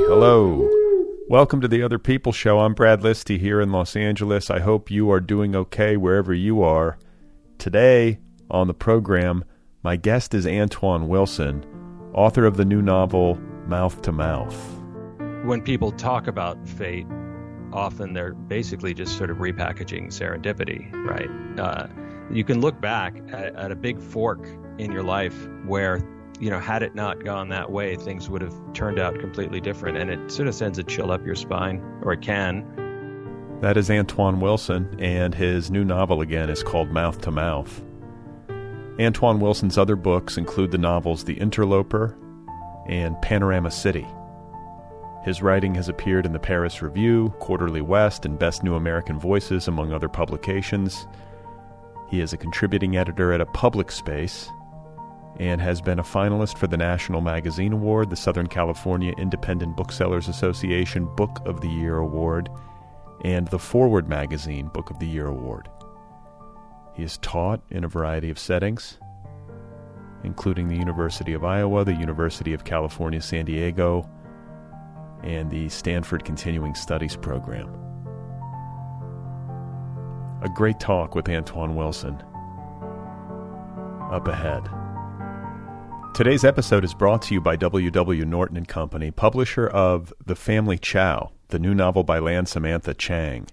Hello. Welcome to the Otherppl Show. I'm Brad Listi here in Los Angeles. I hope you are doing okay wherever you are. Today on the program, my guest is Antoine Wilson, author of the new novel, Mouth to Mouth. When people talk about fate, often they're basically just sort of repackaging serendipity, right? You can look back at a big fork in your life where, had it not gone that way, things would have turned out completely different. And it sort of sends a chill up your spine, or it can. That is Antoine Wilson, and his new novel again is called Mouth to Mouth. Antoine Wilson's other books include the novels The Interloper and Panorama City. His writing has appeared in the Paris Review, Quarterly West, and Best New American Voices, among other publications. He is a contributing editor at A Public Space and has been a finalist for the National Magazine Award, the Southern California Independent Booksellers Association Book of the Year Award, and the Forward Magazine Book of the Year Award. He has taught in a variety of settings, including the University of Iowa, the University of California, San Diego, and the Stanford Continuing Studies program. A great talk with Antoine Wilson. Up ahead. Today's episode is brought to you by W.W. Norton and Company, publisher of The Family Chow, the new novel by Lan Samantha Chang.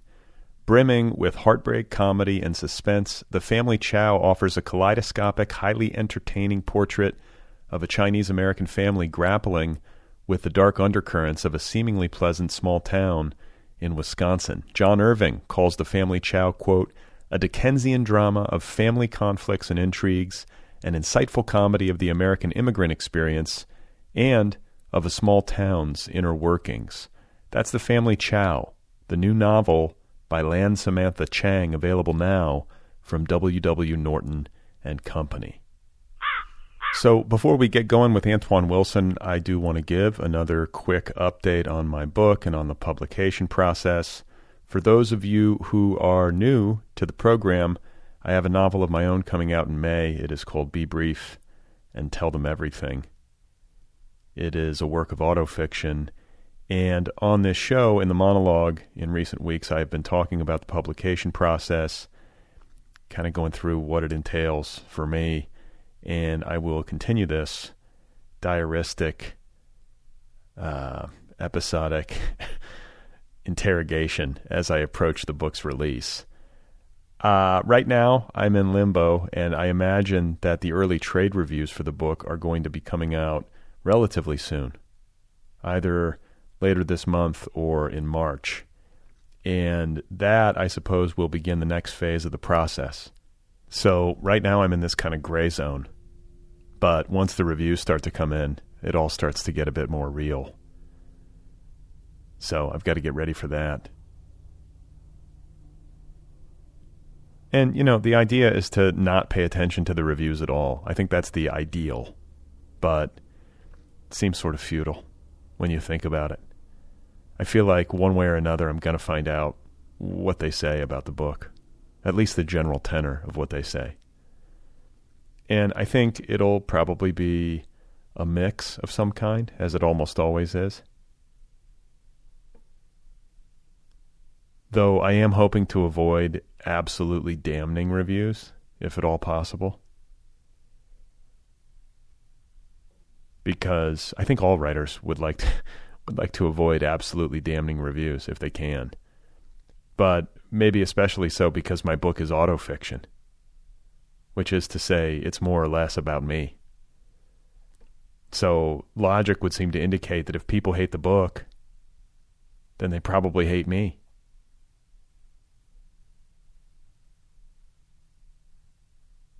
Brimming with heartbreak, comedy, and suspense, The Family Chow offers a kaleidoscopic, highly entertaining portrait of a Chinese-American family grappling with the dark undercurrents of a seemingly pleasant small town in Wisconsin. John Irving calls The Family Chow, quote, a Dickensian drama of family conflicts and intrigues, an insightful comedy of the American immigrant experience, and of a small town's inner workings. That's The Family Chow, the new novel by Lan Samantha Chang, available now from W.W. Norton and Company. So before we get going with Antoine Wilson, I do want to give another quick update on my book and on the publication process. For those of you who are new to the program, I have a novel of my own coming out in May. It is called Be Brief and Tell Them Everything. It is a work of autofiction. And on this show, in the monologue in recent weeks, I have been talking about the publication process, kind of going through what it entails for me. And I will continue this diaristic, episodic interrogation as I approach the book's release. Right now, I'm in limbo, and I imagine that the early trade reviews for the book are going to be coming out relatively soon, either later this month or in March. And that, I suppose, will begin the next phase of the process. So right now I'm in this kind of gray zone. But once the reviews start to come in, it all starts to get a bit more real. So I've got to get ready for that. And, the idea is to not pay attention to the reviews at all. I think that's the ideal. But it seems sort of futile when you think about it. I feel like one way or another I'm going to find out what they say about the book. At least the general tenor of what they say. And I think it'll probably be a mix of some kind, as it almost always is. Though I am hoping to avoid absolutely damning reviews, if at all possible. Because I think all writers would like to avoid absolutely damning reviews if they can. But maybe especially so because my book is autofiction, which is to say it's more or less about me. So logic would seem to indicate that if people hate the book, then they probably hate me.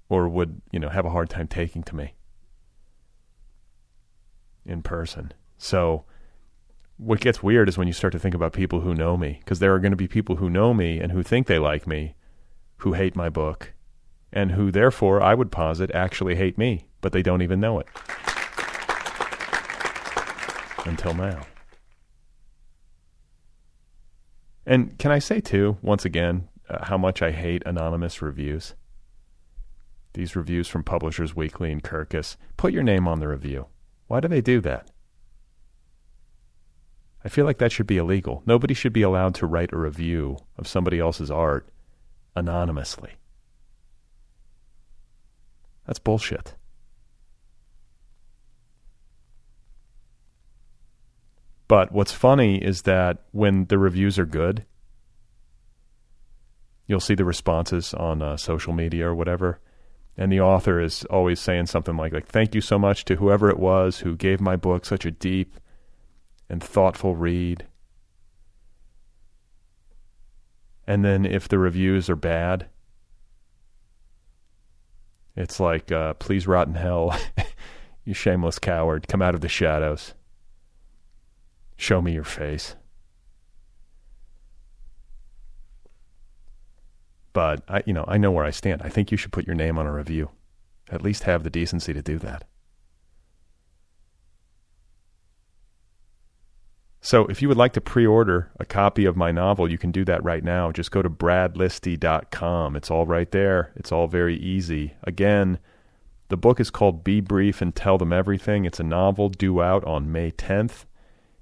Or would, have a hard time taking to me in person. So what gets weird is when you start to think about people who know me, because there are going to be people who know me and who think they like me, who hate my book, and who therefore, I would posit, actually hate me, but they don't even know it. Until now. And can I say too, once again, how much I hate anonymous reviews? These reviews from Publishers Weekly and Kirkus. Put your name on the review. Why do they do that? I feel like that should be illegal. Nobody should be allowed to write a review of somebody else's art anonymously. That's bullshit. But what's funny is that when the reviews are good, you'll see the responses on social media or whatever, and the author is always saying something like, thank you so much to whoever it was who gave my book such a deep and thoughtful read. And then if the reviews are bad, it's like, please rot in hell, you shameless coward, come out of the shadows. Show me your face. But I know where I stand. I think you should put your name on a review. At least have the decency to do that. So if you would like to pre-order a copy of my novel, you can do that right now. Just go to bradlisti.com. It's all right there. It's all very easy. Again, the book is called Be Brief and Tell Them Everything. It's a novel due out on May 10th.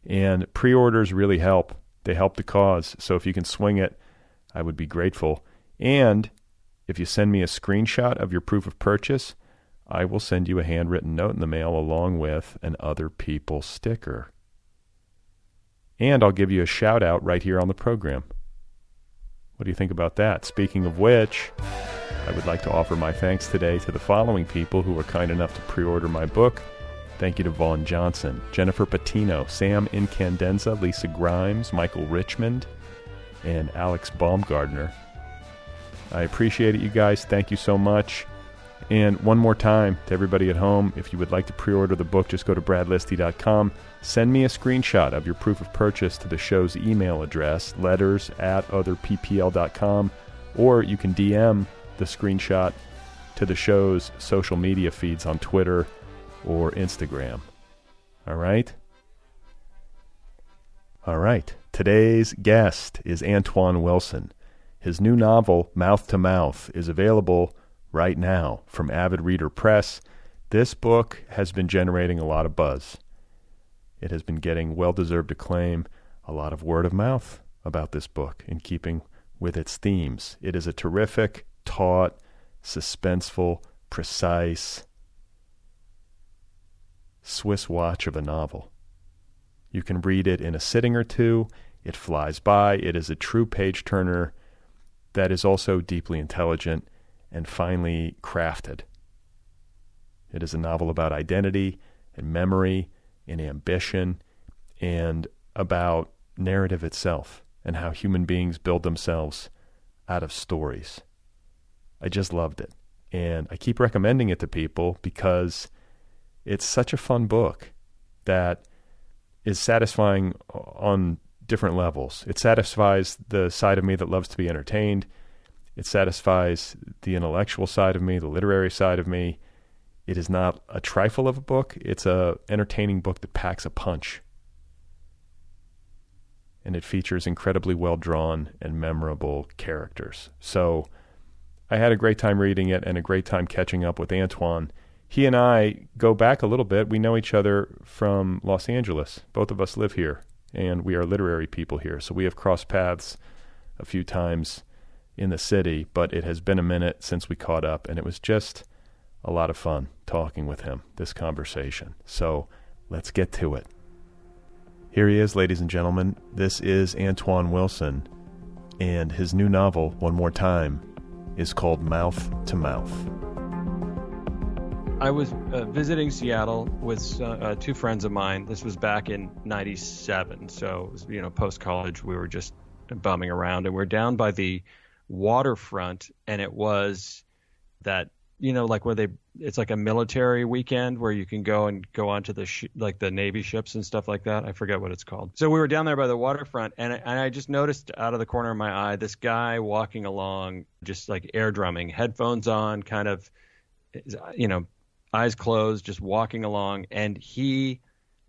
And pre-orders really help. They help the cause. So if you can swing it, I would be grateful. And if you send me a screenshot of your proof of purchase, I will send you a handwritten note in the mail along with an Otherppl sticker. And I'll give you a shout out right here on the program. What do you think about that? Speaking of which, I would like to offer my thanks today to the following people who were kind enough to pre-order my book. Thank you to Vaughn Johnson, Jennifer Patino, Sam Incandenza, Lisa Grimes, Michael Richmond, and Alex Baumgardner. I appreciate it, you guys. Thank you so much. And one more time to everybody at home, if you would like to pre-order the book, just go to bradlisti.com. Send me a screenshot of your proof of purchase to the show's email address, letters@otherppl.com, or you can DM the screenshot to the show's social media feeds on Twitter or Instagram. All right? All right. Today's guest is Antoine Wilson. His new novel, Mouth to Mouth, is available right now from Avid Reader Press. This book has been generating a lot of buzz. It has been getting well-deserved acclaim, a lot of word of mouth about this book in keeping with its themes. It is a terrific, taut, suspenseful, precise Swiss watch of a novel. You can read it in a sitting or two. It flies by. It is a true page-turner that is also deeply intelligent and finely crafted. It is a novel about identity and memory and ambition and about narrative itself and how human beings build themselves out of stories. I just loved it. And I keep recommending it to people because it's such a fun book that is satisfying on different levels. It satisfies the side of me that loves to be entertained. It satisfies the intellectual side of me, the literary side of me. It is not a trifle of a book. It's a entertaining book that packs a punch. And it features incredibly well-drawn and memorable characters. So I had a great time reading it and a great time catching up with Antoine. He and I go back a little bit. We know each other from Los Angeles. Both of us live here, and we are literary people here. So we have crossed paths a few times in the city, but it has been a minute since we caught up, and it was just a lot of fun talking with him, this conversation. So let's get to it. Here he is, ladies and gentlemen. This is Antoine Wilson, and his new novel, one more time, is called Mouth to Mouth. I was visiting Seattle with two friends of mine. This was back in '97, so it was, post-college. We were just bumming around, and we're down by the waterfront, and it was that, like where it's like a military weekend where you can go onto the like the Navy ships and stuff like that. I forget what it's called. So we were down there by the waterfront, and I just noticed out of the corner of my eye this guy walking along, just like air drumming, headphones on, kind of, eyes closed, just walking along. And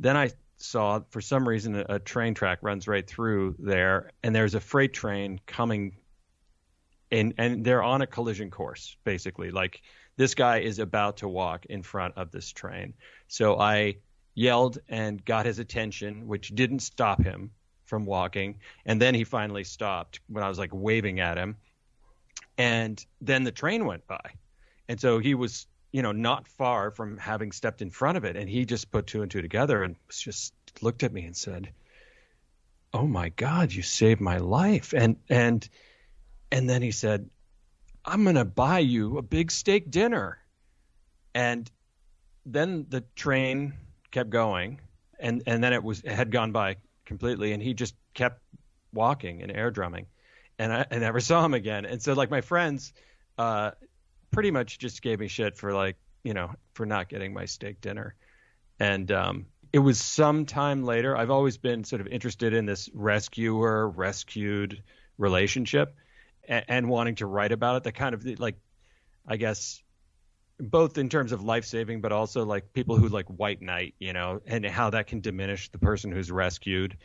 then I saw, for some reason, a train track runs right through there, and there's a freight train coming, and they're on a collision course, basically. Like, this guy is about to walk in front of this train. So I yelled and got his attention, which didn't stop him from walking. And then he finally stopped when I was like waving at him. And then the train went by. And so he was, not far from having stepped in front of it. And he just put two and two together and just looked at me and said, "Oh my God, you saved my life." And then he said, "I'm going to buy you a big steak dinner." And then the train kept going, and then it had gone by completely, and he just kept walking and air drumming, and I never saw him again. And so like my friends pretty much just gave me shit for for not getting my steak dinner. And it was some time later. I've always been sort of interested in this rescuer-rescued relationship and wanting to write about it. That kind of I guess, both in terms of life-saving, but also like people who like white knight, and how that can diminish the person who's rescued,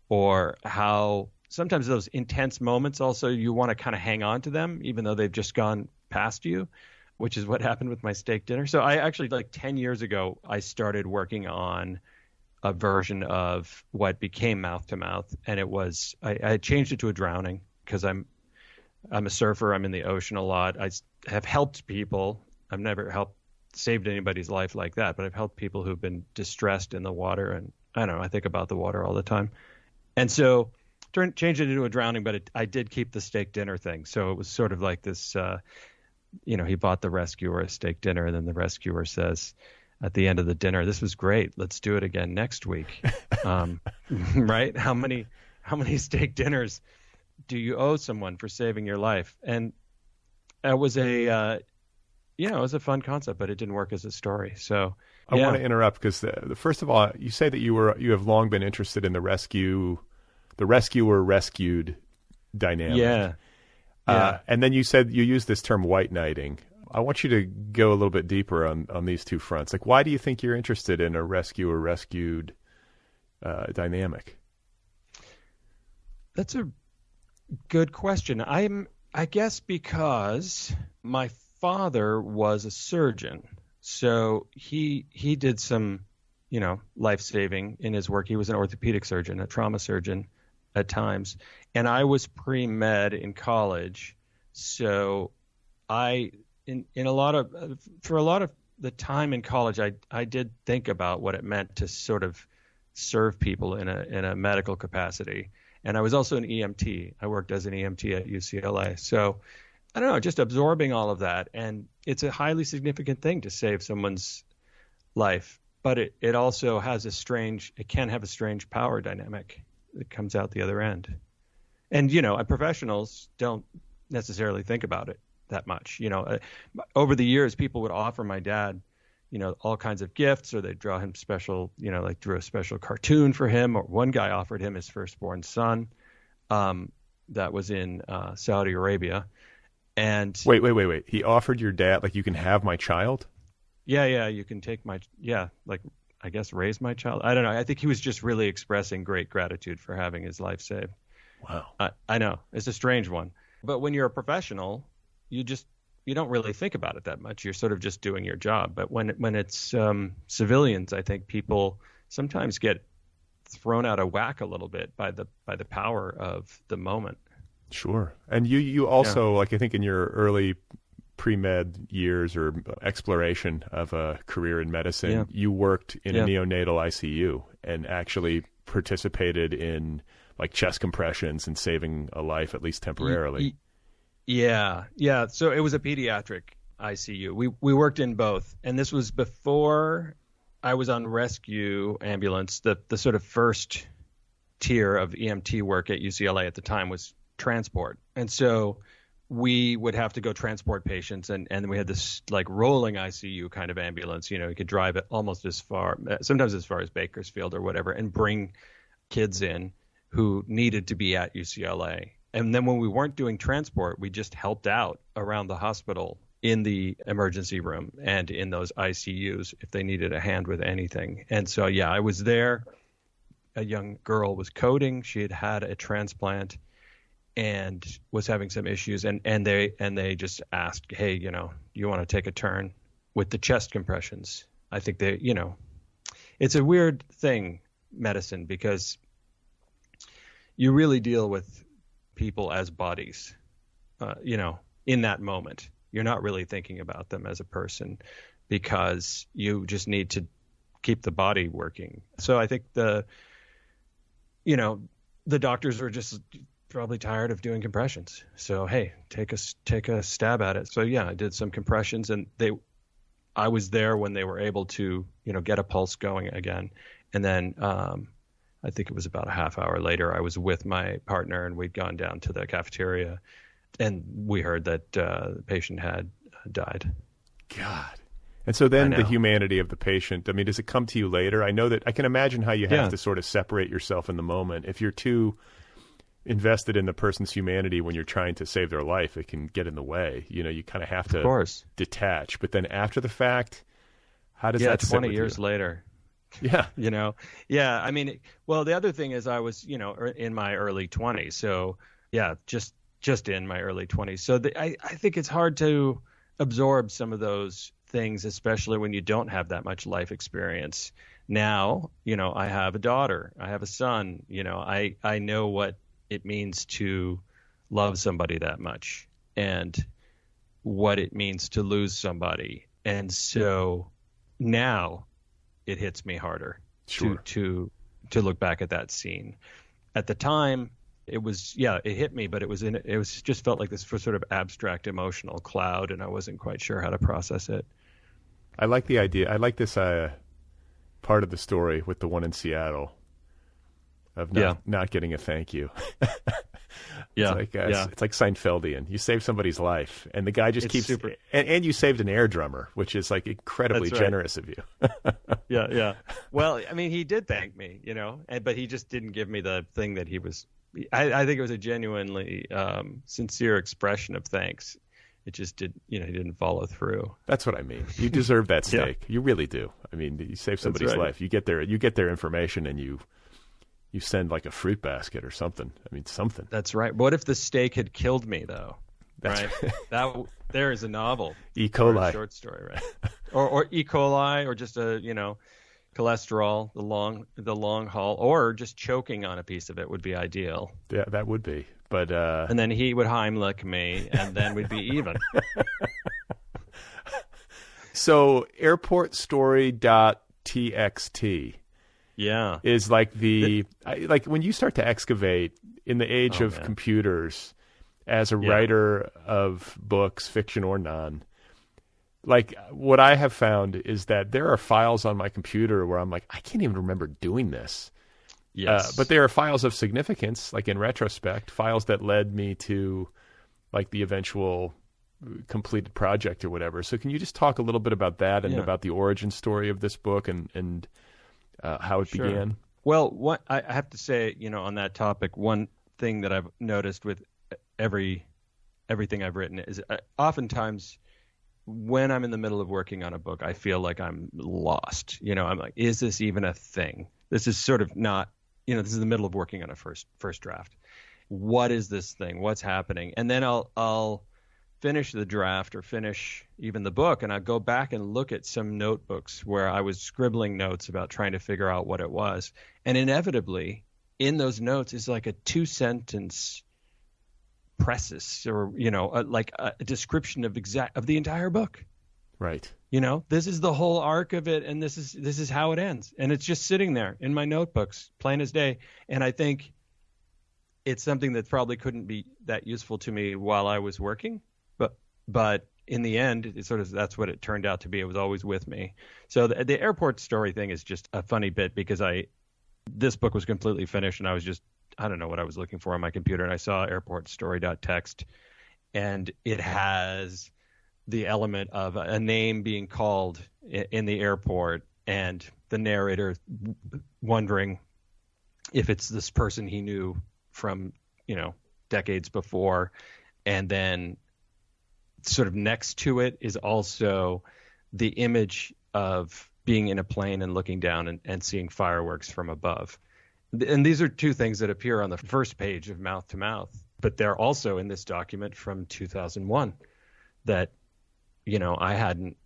or how sometimes those intense moments also you want to kind of hang on to them, even though they've just gone past you, which is what happened with my steak dinner. So I actually, 10 years ago, I started working on a version of what became Mouth to Mouth. And it was, I changed it to a drowning because I'm a surfer. I'm in the ocean a lot. I have helped people. I've never saved anybody's life like that, but I've helped people who've been distressed in the water. And I don't know, I think about the water all the time. And so changed it into a drowning, but I did keep the steak dinner thing. So it was sort of like this, he bought the rescuer a steak dinner, and then the rescuer says at the end of the dinner, "This was great. Let's do it again next week." Right? How many steak dinners do you owe someone for saving your life? And it was it was a fun concept, but it didn't work as a story. So I want to interrupt because first of all, you say that you have long been interested in the rescuer-rescued dynamic. Yeah. And then you said you used this term white knighting. I want you to go a little bit deeper on these two fronts. Like, why do you think you're interested in a rescuer-rescued dynamic? That's a good question. I guess because my father was a surgeon, so he did some, life-saving in his work. He was an orthopedic surgeon, a trauma surgeon at times, and I was pre-med in college, so for a lot of the time in college, I did think about what it meant to sort of serve people in a medical capacity. And I was also an EMT. I worked as an EMT at UCLA. So I don't know, just absorbing all of that. And it's a highly significant thing to save someone's life, but it also has it can have a strange power dynamic that comes out the other end. And, professionals don't necessarily think about it that much. Over the years, people would offer my dad, all kinds of gifts, or they'd draw him special, drew a special cartoon for him. Or one guy offered him his firstborn son that was in Saudi Arabia. And wait. He offered your dad, you can have my child? Yeah, you can take I guess raise my child. I don't know. I think he was just really expressing great gratitude for having his life saved. Wow. I know. It's a strange one. But when you're a professional, you don't really think about it that much. You're sort of just doing your job. But when it's civilians, I think people sometimes get thrown out of whack a little bit by the power of the moment. Sure. And you also, I think in your early pre-med years or exploration of a career in medicine, you worked in a neonatal ICU and actually participated in chest compressions and saving a life, at least temporarily. Yeah. So it was a pediatric ICU. We worked in both, and this was before I was on rescue ambulance. The sort of first tier of EMT work at UCLA at the time was transport, and so we would have to go transport patients, and we had this rolling ICU kind of ambulance. You could drive it almost as far, sometimes as far as Bakersfield or whatever, and bring kids in who needed to be at UCLA. And then when we weren't doing transport, we just helped out around the hospital in the emergency room and in those ICUs if they needed a hand with anything. And so, I was there. A young girl was coding. She had a transplant and was having some issues. And they just asked, "Hey, you want to take a turn with the chest compressions?" I think they, It's a weird thing, medicine, because you really deal with people as bodies, in that moment. You're not really thinking about them as a person because you just need to keep the body working. So I think the doctors were just probably tired of doing compressions. So, hey, take a stab at it. So yeah, I did some compressions, and I was there when they were able to, get a pulse going again. And then I think it was about a half hour later, I was with my partner, and we'd gone down to the cafeteria, and we heard that the patient had died. God. And so then the humanity of the patient, I mean, does it come to you later? I know that I can imagine how you have to sort of separate yourself in the moment. If you're too invested in the person's humanity when you're trying to save their life, it can get in the way. You kind of have to detach. But then after the fact, how does that sit 20 with years you? later. Yeah. Yeah. I mean, well, the other thing is I was, in my early 20s. So yeah, just in my early 20s. So I think it's hard to absorb some of those things, especially when you don't have that much life experience. Now, I have a daughter, I have a son, I know what it means to love somebody that much and what it means to lose somebody. And so now it hits me harder to look back at that scene. At the time, it hit me, but it was just felt like this sort of abstract emotional cloud, and I wasn't quite sure how to process it. I like the idea. I like this part of the story with the one in Seattle of not getting a thank you. It's like Seinfeldian. You save somebody's life, and the guy just keeps and you saved an air drummer, which is like incredibly generous of you. Yeah. Well, I mean, he did thank me, but he just didn't give me the thing that he was. I think it was a genuinely sincere expression of thanks. It just he didn't follow through. That's what I mean. You deserve that steak. You really do. I mean, you save somebody's life. You get their information, and you send like a fruit basket or something. I mean, something. That's right. What if the steak had killed me, though? Right. There is a novel. E. coli. Or a short story, right? or E. coli, or just a cholesterol, the long haul, or just choking on a piece of it would be ideal. Yeah, that would be. But and then he would Heimlich me, and then we'd be even. So airportstory.txt is like like when you start to excavate in the age of computers as a writer of books, fiction or non. Like what I have found is that there are files on my computer where I'm like, I can't even remember doing this. Yes. But there are files of significance, like in retrospect, files that led me to like the eventual completed project or whatever. So can you just talk a little bit about that and about the origin story of this book and how it began? Well, what I have to say, on that topic, one thing that I've noticed with everything I've written is oftentimes when I'm in the middle of working on a book, I feel like I'm lost. I'm like, is this even a thing? This is sort of not, this is the middle of working on a first draft. What is this thing? What's happening? And then I'll finish the draft or finish even the book, and I'll go back and look at some notebooks where I was scribbling notes about trying to figure out what it was. And inevitably, in those notes is like a 2-sentence preface or, like a description of the entire book. Right. This is the whole arc of it, and this is how it ends. And it's just sitting there in my notebooks, plain as day. And I think it's something that probably couldn't be that useful to me while I was working, but in the end, it sort of that's what it turned out to be. It was always with me. So the airport story thing is just a funny bit because this book was completely finished, and I don't know what I was looking for on my computer, and I saw airportstory.txt, and it has the element of a name being called in the airport and the narrator wondering if it's this person he knew from, decades before. And then sort of next to it is also the image of being in a plane and looking down and seeing fireworks from above. And these are two things that appear on the first page of Mouth to Mouth, but they're also in this document from 2001 that, I hadn't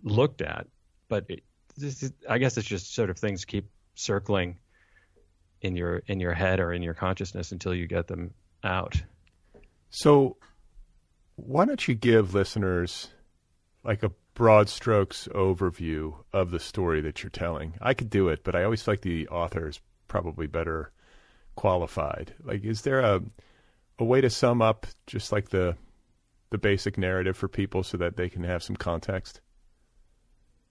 looked at, but I guess it's just sort of things keep circling in your head or in your consciousness until you get them out. So why don't you give listeners like a broad strokes overview of the story that you're telling? I could do it, but I always feel like the author is probably better qualified. Like, is there a way to sum up just like the basic narrative for people so that they can have some context?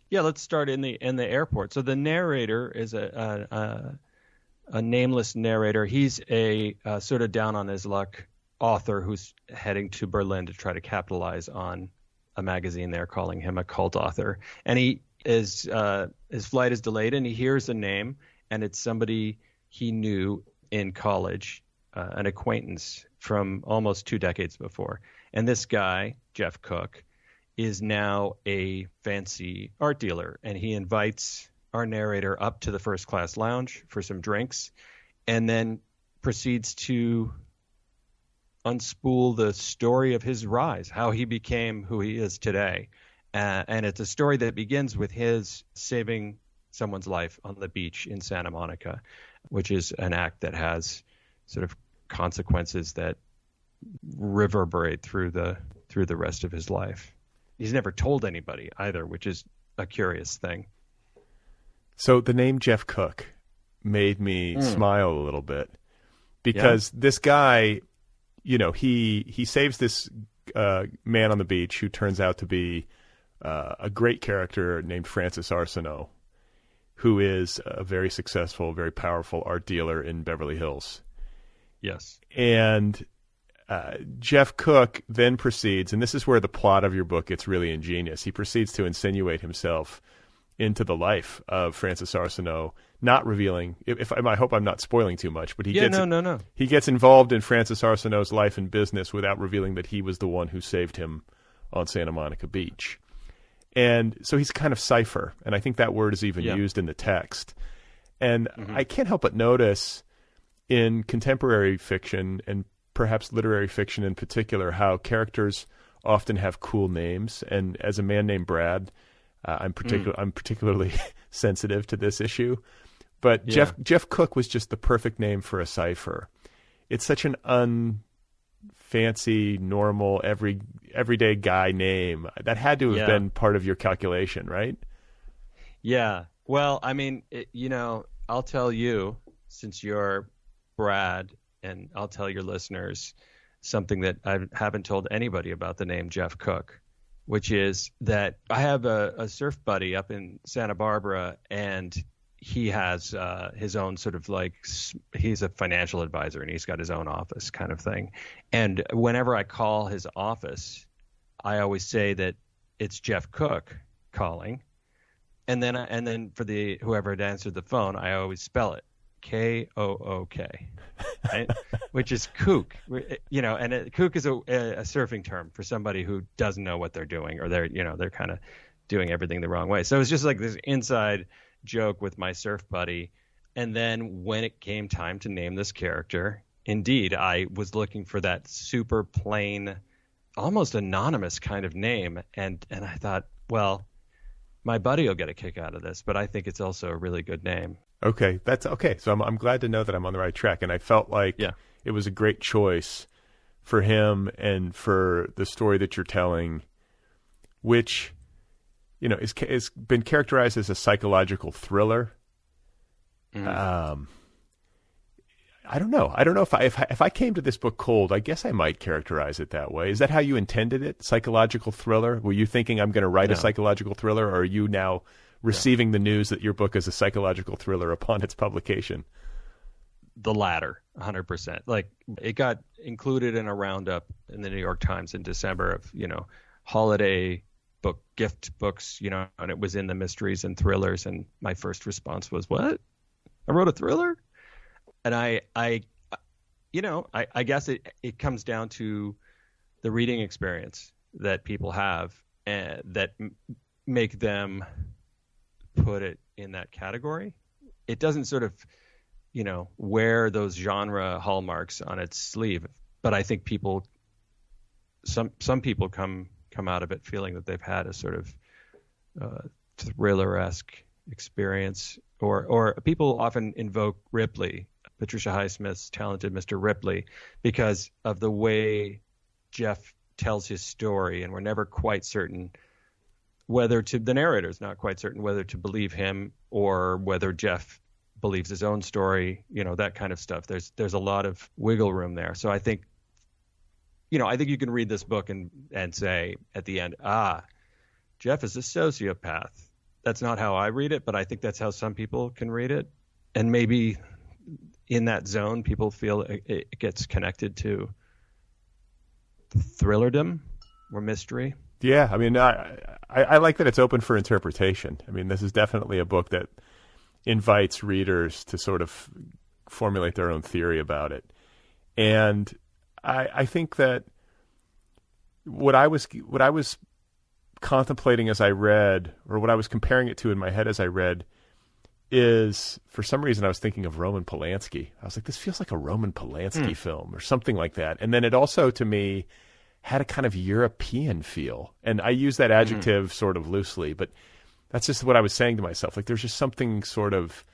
Yeah, let's start in the airport. So the narrator is a nameless narrator. He's a sort of down on his luck author who's heading to Berlin to try to capitalize on a magazine there calling him a cult author. And his flight is delayed, and he hears a name, and it's somebody he knew in college, an acquaintance from almost 2 decades before. And this guy, Jeff Cook, is now a fancy art dealer, and he invites our narrator up to the first class lounge for some drinks, and then proceeds to unspool the story of his rise, how he became who he is today. And it's a story that begins with his saving someone's life on the beach in Santa Monica, which is an act that has sort of consequences that reverberate through the rest of his life. He's never told anybody either, which is a curious thing. So the name Jeff Cook made me smile a little bit because this guy, he saves this man on the beach who turns out to be a great character named Francis Arsenault, who is a very successful, very powerful art dealer in Beverly Hills. Yes. And Jeff Cook then proceeds, and this is where the plot of your book gets really ingenious. He proceeds to insinuate himself into the life of Francis Arsenault, not revealing. I hope I'm not spoiling too much, but he gets involved in Francis Arsenault's life and business without revealing that he was the one who saved him on Santa Monica Beach. And so he's kind of cipher, and I think that word is even used in the text. And I can't help but notice in contemporary fiction and perhaps literary fiction in particular, how characters often have cool names. And as a man named Brad, I'm particularly sensitive to this issue. But Jeff Cook was just the perfect name for a cipher. It's such an unfancy, normal, everyday guy name. That had to have been part of your calculation, right? Yeah. Well, I mean, I'll tell you, since you're Brad, and I'll tell your listeners something that I haven't told anybody about the name Jeff Cook, which is that I have a surf buddy up in Santa Barbara, and he has his own sort of he's a financial advisor, and he's got his own office kind of thing. And whenever I call his office, I always say that it's Jeff Cook calling. And then for whoever had answered the phone, I always spell it Kook, right? Which is kook, and kook is a surfing term for somebody who doesn't know what they're doing, or they're kind of doing everything the wrong way. So it's just like this inside joke with my surf buddy. And then when it came time to name this character, indeed, I was looking for that super plain, almost anonymous kind of name. And I thought, well, my buddy will get a kick out of this, but I think it's also a really good name. Okay, that's okay. So I'm glad to know that I'm on the right track, and I felt like it was a great choice for him and for the story that you're telling, which is been characterized as a psychological thriller. I don't know. If I came to this book cold, I guess I might characterize it that way. Is that how you intended it? Psychological thriller? Were you thinking I'm going to write a psychological thriller, or are you now receiving the news that your book is a psychological thriller upon its publication? The latter, 100%. Like, it got included in a roundup in the New York Times in December of, holiday book, gift books, and it was in the mysteries and thrillers. And my first response was, what? I wrote a thriller? And I guess it comes down to the reading experience that people have that make them put it in that category. It doesn't sort of, wear those genre hallmarks on its sleeve, but I think some people come out of it feeling that they've had a sort of thriller-esque experience, or people often invoke Ripley, Patricia Highsmith's talented Mr. Ripley, because of the way Jeff tells his story, and we're never quite certain the narrator's not quite certain whether to believe him or whether Jeff believes his own story, that kind of stuff. There's a lot of wiggle room there. So I think you can read this book and say at the end, Jeff is a sociopath. That's not how I read it, but I think that's how some people can read it. And maybe in that zone, people feel it gets connected to thrillerdom or mystery. Yeah, I mean, I like that it's open for interpretation. I mean, this is definitely a book that invites readers to sort of formulate their own theory about it. And I think that what I was contemplating as I read, or what I was comparing it to in my head as I read, is for some reason I was thinking of Roman Polanski. I was like, this feels like a Roman Polanski film or something like that. And then it also, to me, had a kind of European feel. And I use that adjective sort of loosely, but that's just what I was saying to myself. Like, there's just something sort of,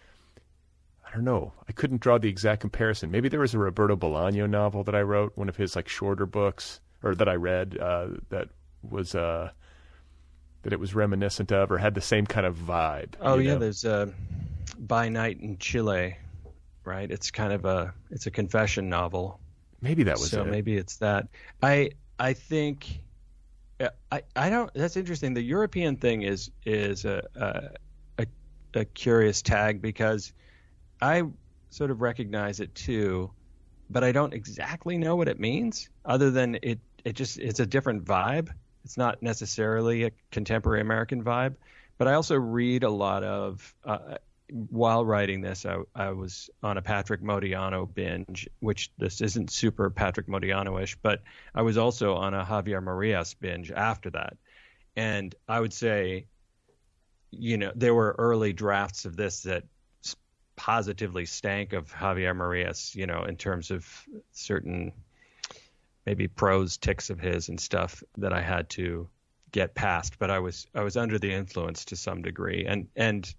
I don't know, I couldn't draw the exact comparison. Maybe there was a Roberto Bolaño novel that I wrote, one of his like shorter books, or that I read, that it was reminiscent of, or had the same kind of vibe. Oh yeah, there's By Night in Chile, right? It's kind of it's a confession novel. Maybe that was so it. Maybe it's that. I think I don't. That's interesting. The European thing is a curious tag, because I sort of recognize it too, but I don't exactly know what it means, other than it's a different vibe. It's not necessarily a contemporary American vibe, but I also read a lot of, while writing this, I was on a Patrick Modiano binge, which this isn't super Patrick Modiano-ish, but I was also on a Javier Marias binge after that. And I would say, there were early drafts of this that positively stank of Javier Marias, in terms of certain maybe prose tics of his and stuff that I had to get past, but I was under the influence to some degree, and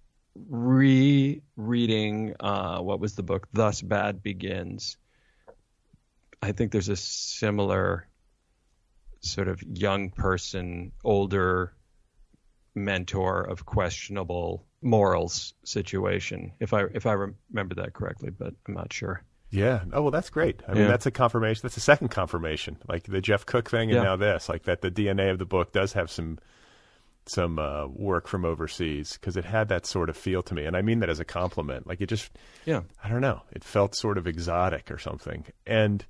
rereading what was the book, Thus Bad Begins. I think there's a similar sort of young person, older mentor of questionable morals situation, if I remember that correctly, but I'm not sure. Yeah. Oh, well, that's great. I mean, that's a confirmation. That's a second confirmation, like the Jeff Cook thing, and now this, like that the DNA of the book does have some work from overseas, because it had that sort of feel to me. And I mean that as a compliment. Like, it just, I don't know, it felt sort of exotic or something. And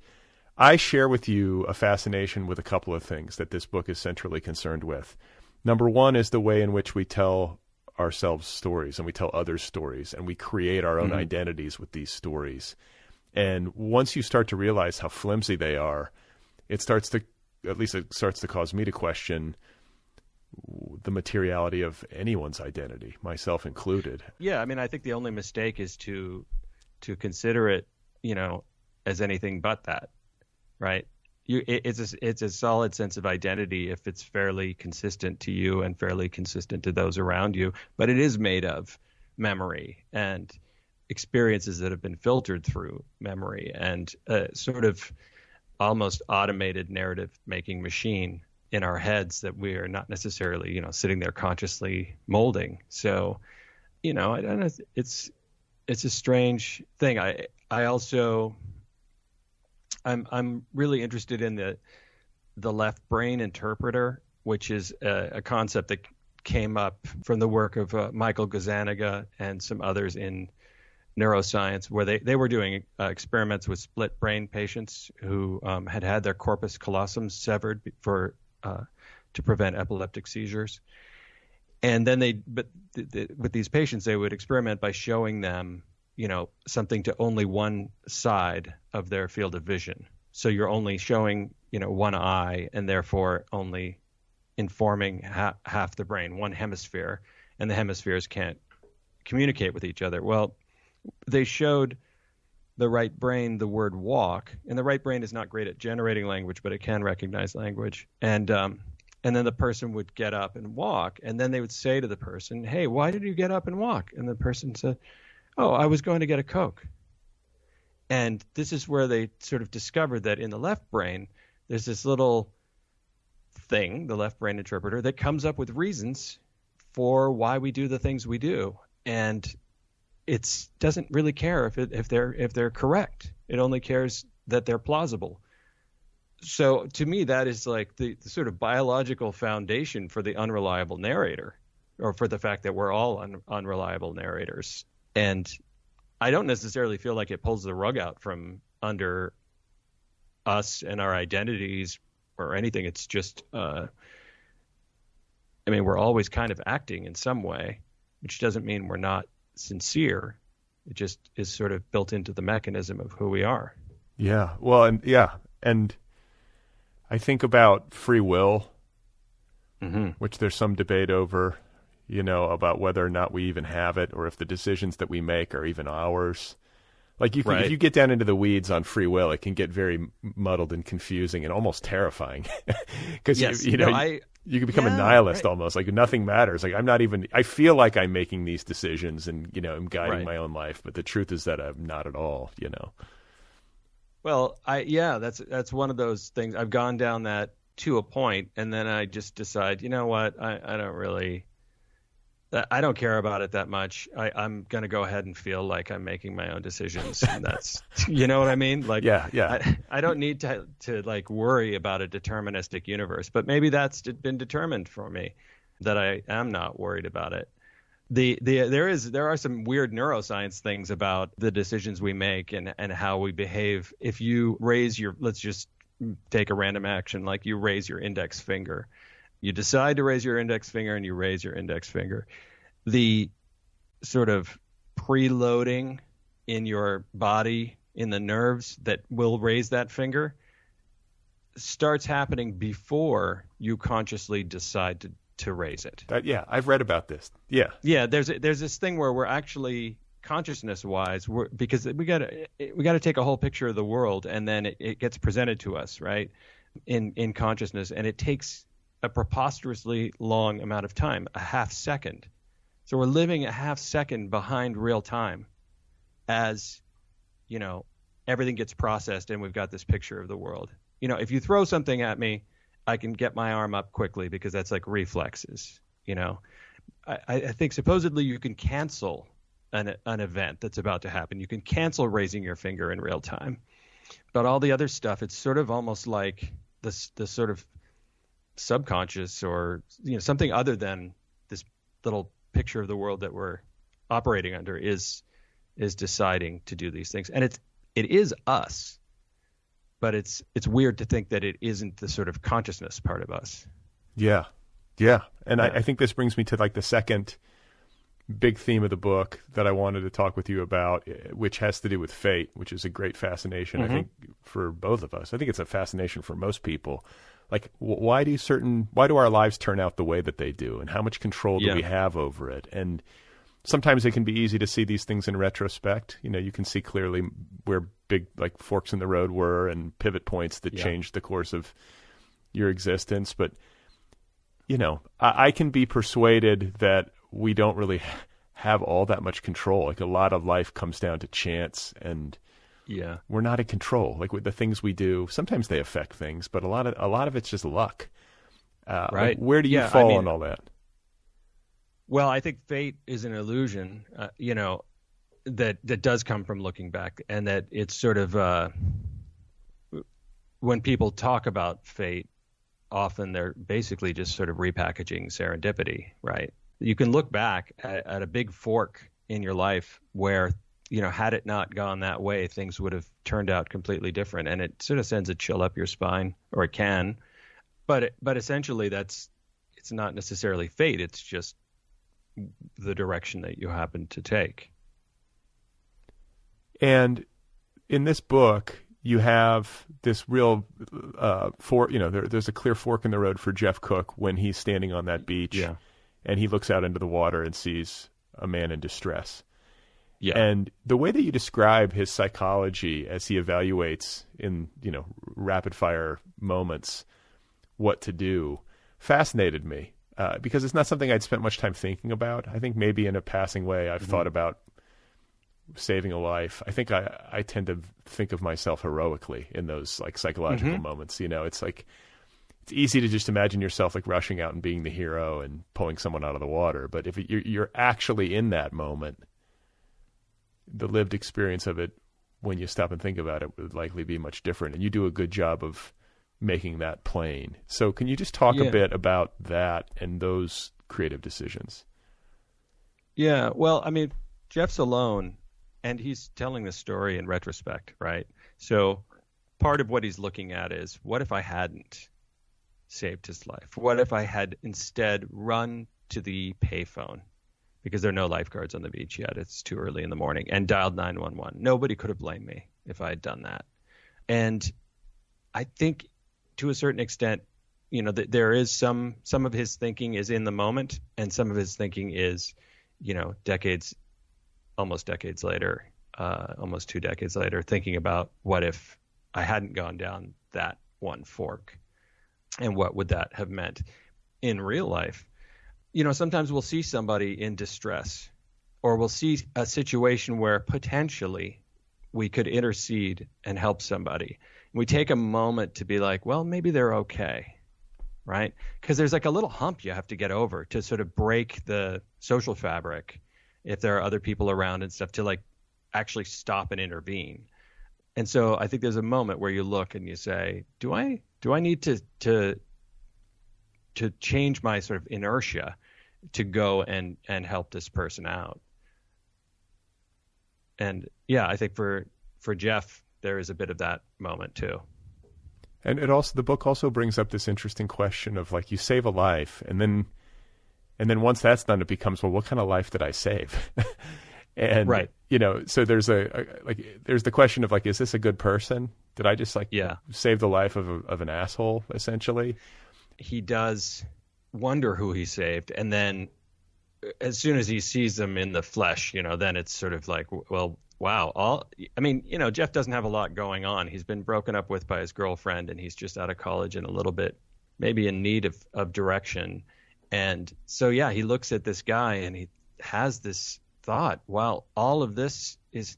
I share with you a fascination with a couple of things that this book is centrally concerned with. Number one is the way in which we tell ourselves stories, and we tell others stories, and we create our own identities with these stories. And once you start to realize how flimsy they are, it starts to cause me to question the materiality of anyone's identity, myself included. Yeah, I mean, I think the only mistake is to consider it, as anything but that, right? It's a solid sense of identity if it's fairly consistent to you and fairly consistent to those around you, but it is made of memory and experiences that have been filtered through memory and a sort of almost automated narrative making machine in our heads that we are not necessarily, sitting there consciously molding. So, I don't know, it's a strange thing. I'm really interested in the left brain interpreter, which is a concept that came up from the work of Michael Gazzaniga and some others in neuroscience, where they were doing experiments with split brain patients who had their corpus callosum severed to prevent epileptic seizures. And then with these patients, they would experiment by showing them, something to only one side of their field of vision. So you're only showing, one eye, and therefore only informing half the brain, one hemisphere, and the hemispheres can't communicate with each other. Well, they showed the right brain the word walk, and the right brain is not great at generating language, but it can recognize language. And And then the person would get up and walk. And then they would say to the person, hey, why did you get up and walk? And the person said, oh, I was going to get a Coke. And this is where they sort of discovered that in the left brain, there's this little thing, the left brain interpreter, that comes up with reasons for why we do the things we do. And it doesn't really care if they're correct. It only cares that they're plausible. So to me, that is like the sort of biological foundation for the unreliable narrator, or for the fact that we're all unreliable narrators. And I don't necessarily feel like it pulls the rug out from under us and our identities or anything. It's just, we're always kind of acting in some way, which doesn't mean we're not sincere. It just is sort of built into the mechanism of who we are. Yeah. Well, and I think about free will, which there's some debate over, about whether or not we even have it, or if the decisions that we make are even ours. Like if you get down into the weeds on free will, it can get very muddled and confusing and almost terrifying. Because you can become a nihilist almost, like nothing matters. Like I feel like I'm making these decisions and I'm guiding my own life, but the truth is that I'm not at all. Well, that's one of those things. I've gone down that to a point, and then I just decide, you know what, I don't care about it that much. I'm going to go ahead and feel like I'm making my own decisions. And that's, you know what I mean? Like, I don't need to like worry about a deterministic universe, but maybe that's been determined for me, that I am not worried about it. There are some weird neuroscience things about the decisions we make and how we behave. If you let's just take a random action, like you raise your index finger. You decide to raise your index finger and you raise your index finger. The sort of preloading in your body, in the nerves that will raise that finger, starts happening before you consciously decide to raise it. I've read about this. Yeah. There's this thing where we're actually consciousness-wise, because we got to take a whole picture of the world, and then it gets presented to us, right, in consciousness, and it takes a preposterously long amount of time, a half second. So we're living a half second behind real time, as everything gets processed, and we've got this picture of the world. If you throw something at me, I can get my arm up quickly because that's like reflexes. I think supposedly you can cancel an event that's about to happen. You can cancel raising your finger in real time. But all the other stuff, it's sort of almost like the sort of subconscious, or something other than this little picture of the world that we're operating under is deciding to do these things. And it is us. But it's weird to think that it isn't the sort of consciousness part of us. Yeah. And I think this brings me to like the second big theme of the book that I wanted to talk with you about, which has to do with fate, which is a great fascination, I think, for both of us. I think it's a fascination for most people. Like, why do our lives turn out the way that they do, and how much control do we have over it? And sometimes it can be easy to see these things in retrospect. You can see clearly where big like forks in the road were and pivot points that changed the course of your existence. But, I can be persuaded that we don't really have all that much control. Like a lot of life comes down to chance, and we're not in control. Like with the things we do, sometimes they affect things, but a lot of it's just luck. Right. Where do you fall on all that? Well, I think fate is an illusion, that does come from looking back, and that it's sort of when people talk about fate, often they're basically just sort of repackaging serendipity, right? You can look back at a big fork in your life where, had it not gone that way, things would have turned out completely different, and it sort of sends a chill up your spine, or it can. But essentially, it's not necessarily fate; it's just the direction that you happen to take. And in this book, you have this real there's a clear fork in the road for Jeff Cook when he's standing on that beach, and he looks out into the water and sees a man in distress. Yeah. And the way that you describe his psychology as he evaluates in rapid fire moments what to do fascinated me because it's not something I'd spent much time thinking about. I think maybe in a passing way I've thought about saving a life. I think I tend to think of myself heroically in those like psychological moments. You know, it's like it's easy to just imagine yourself like rushing out and being the hero and pulling someone out of the water. But if you're actually in that moment, the lived experience of it, when you stop and think about it, would likely be much different. And you do a good job of making that plain. So can you just talk a bit about that and those creative decisions? Yeah, well, I mean, Jeff's alone, and he's telling the story in retrospect, right? So part of what he's looking at is, what if I hadn't saved his life? What if I had instead run to the payphone, because there are no lifeguards on the beach yet, it's too early in the morning, and dialed 911? Nobody could have blamed me if I had done that. And I think to a certain extent, you know, there is some of his thinking is in the moment, and some of his thinking is, you know, almost 2 decades later, thinking about what if I hadn't gone down that one fork, and what would that have meant in real life. You know, sometimes we'll see somebody in distress, or we'll see a situation where potentially we could intercede and help somebody. We take a moment to be like, well, maybe they're okay, right? Because there's like a little hump you have to get over to sort of break the social fabric, if there are other people around and stuff, to like actually stop and intervene. And so I think there's a moment where you look and you say, do I need to change my sort of inertia to go and help this person out? And yeah, I think for Jeff, there is a bit of that moment too. And the book also brings up this interesting question of like, you save a life, and then once that's done, it becomes, well, what kind of life did I save? And right, you know, so there's there's the question of like, is this a good person? Did I just like save the life of an asshole essentially? He does wonder who he saved, and then as soon as he sees them in the flesh, you know, then it's sort of like, well, wow. I mean, you know, Jeff doesn't have a lot going on. He's been broken up with by his girlfriend, and he's just out of college and a little bit maybe in need of direction. And so, yeah, he looks at this guy and he has this thought, wow, all of this is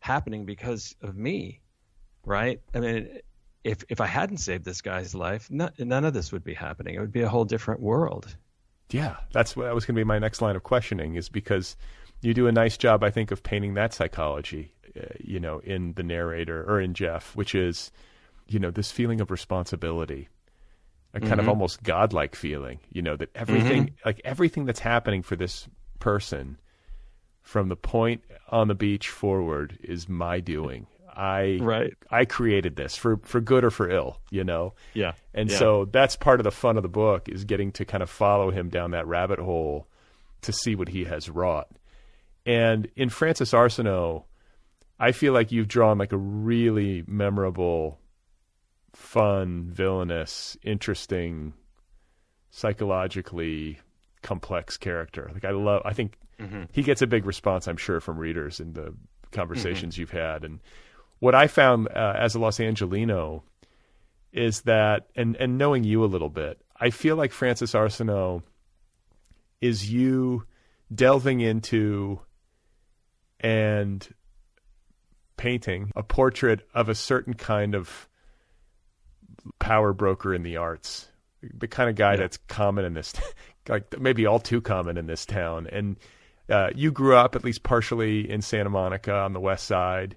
happening because of me, right? I mean, if I hadn't saved this guy's life, none of this would be happening. It would be a whole different world. Yeah, that was going to be my next line of questioning, is because you do a nice job, I think, of painting that psychology, you know, in the narrator or in Jeff, which is, you know, this feeling of responsibility, a kind of almost godlike feeling, you know, that everything, like everything that's happening for this person from the point on the beach forward is my doing. I created this for good or for ill, you know? Yeah. And so that's part of the fun of the book, is getting to kind of follow him down that rabbit hole to see what he has wrought. And in Francis Arsenault, I feel like you've drawn like a really memorable, fun, villainous, interesting, psychologically complex character. Like I think he gets a big response, I'm sure, from readers in the conversations you've had. And what I found as a Los Angelino is that, and knowing you a little bit, I feel like Francis Arsenault is you delving into and painting a portrait of a certain kind of power broker in the arts, the kind of guy that's common in this, like maybe all too common in this town. And you grew up at least partially in Santa Monica on the West Side,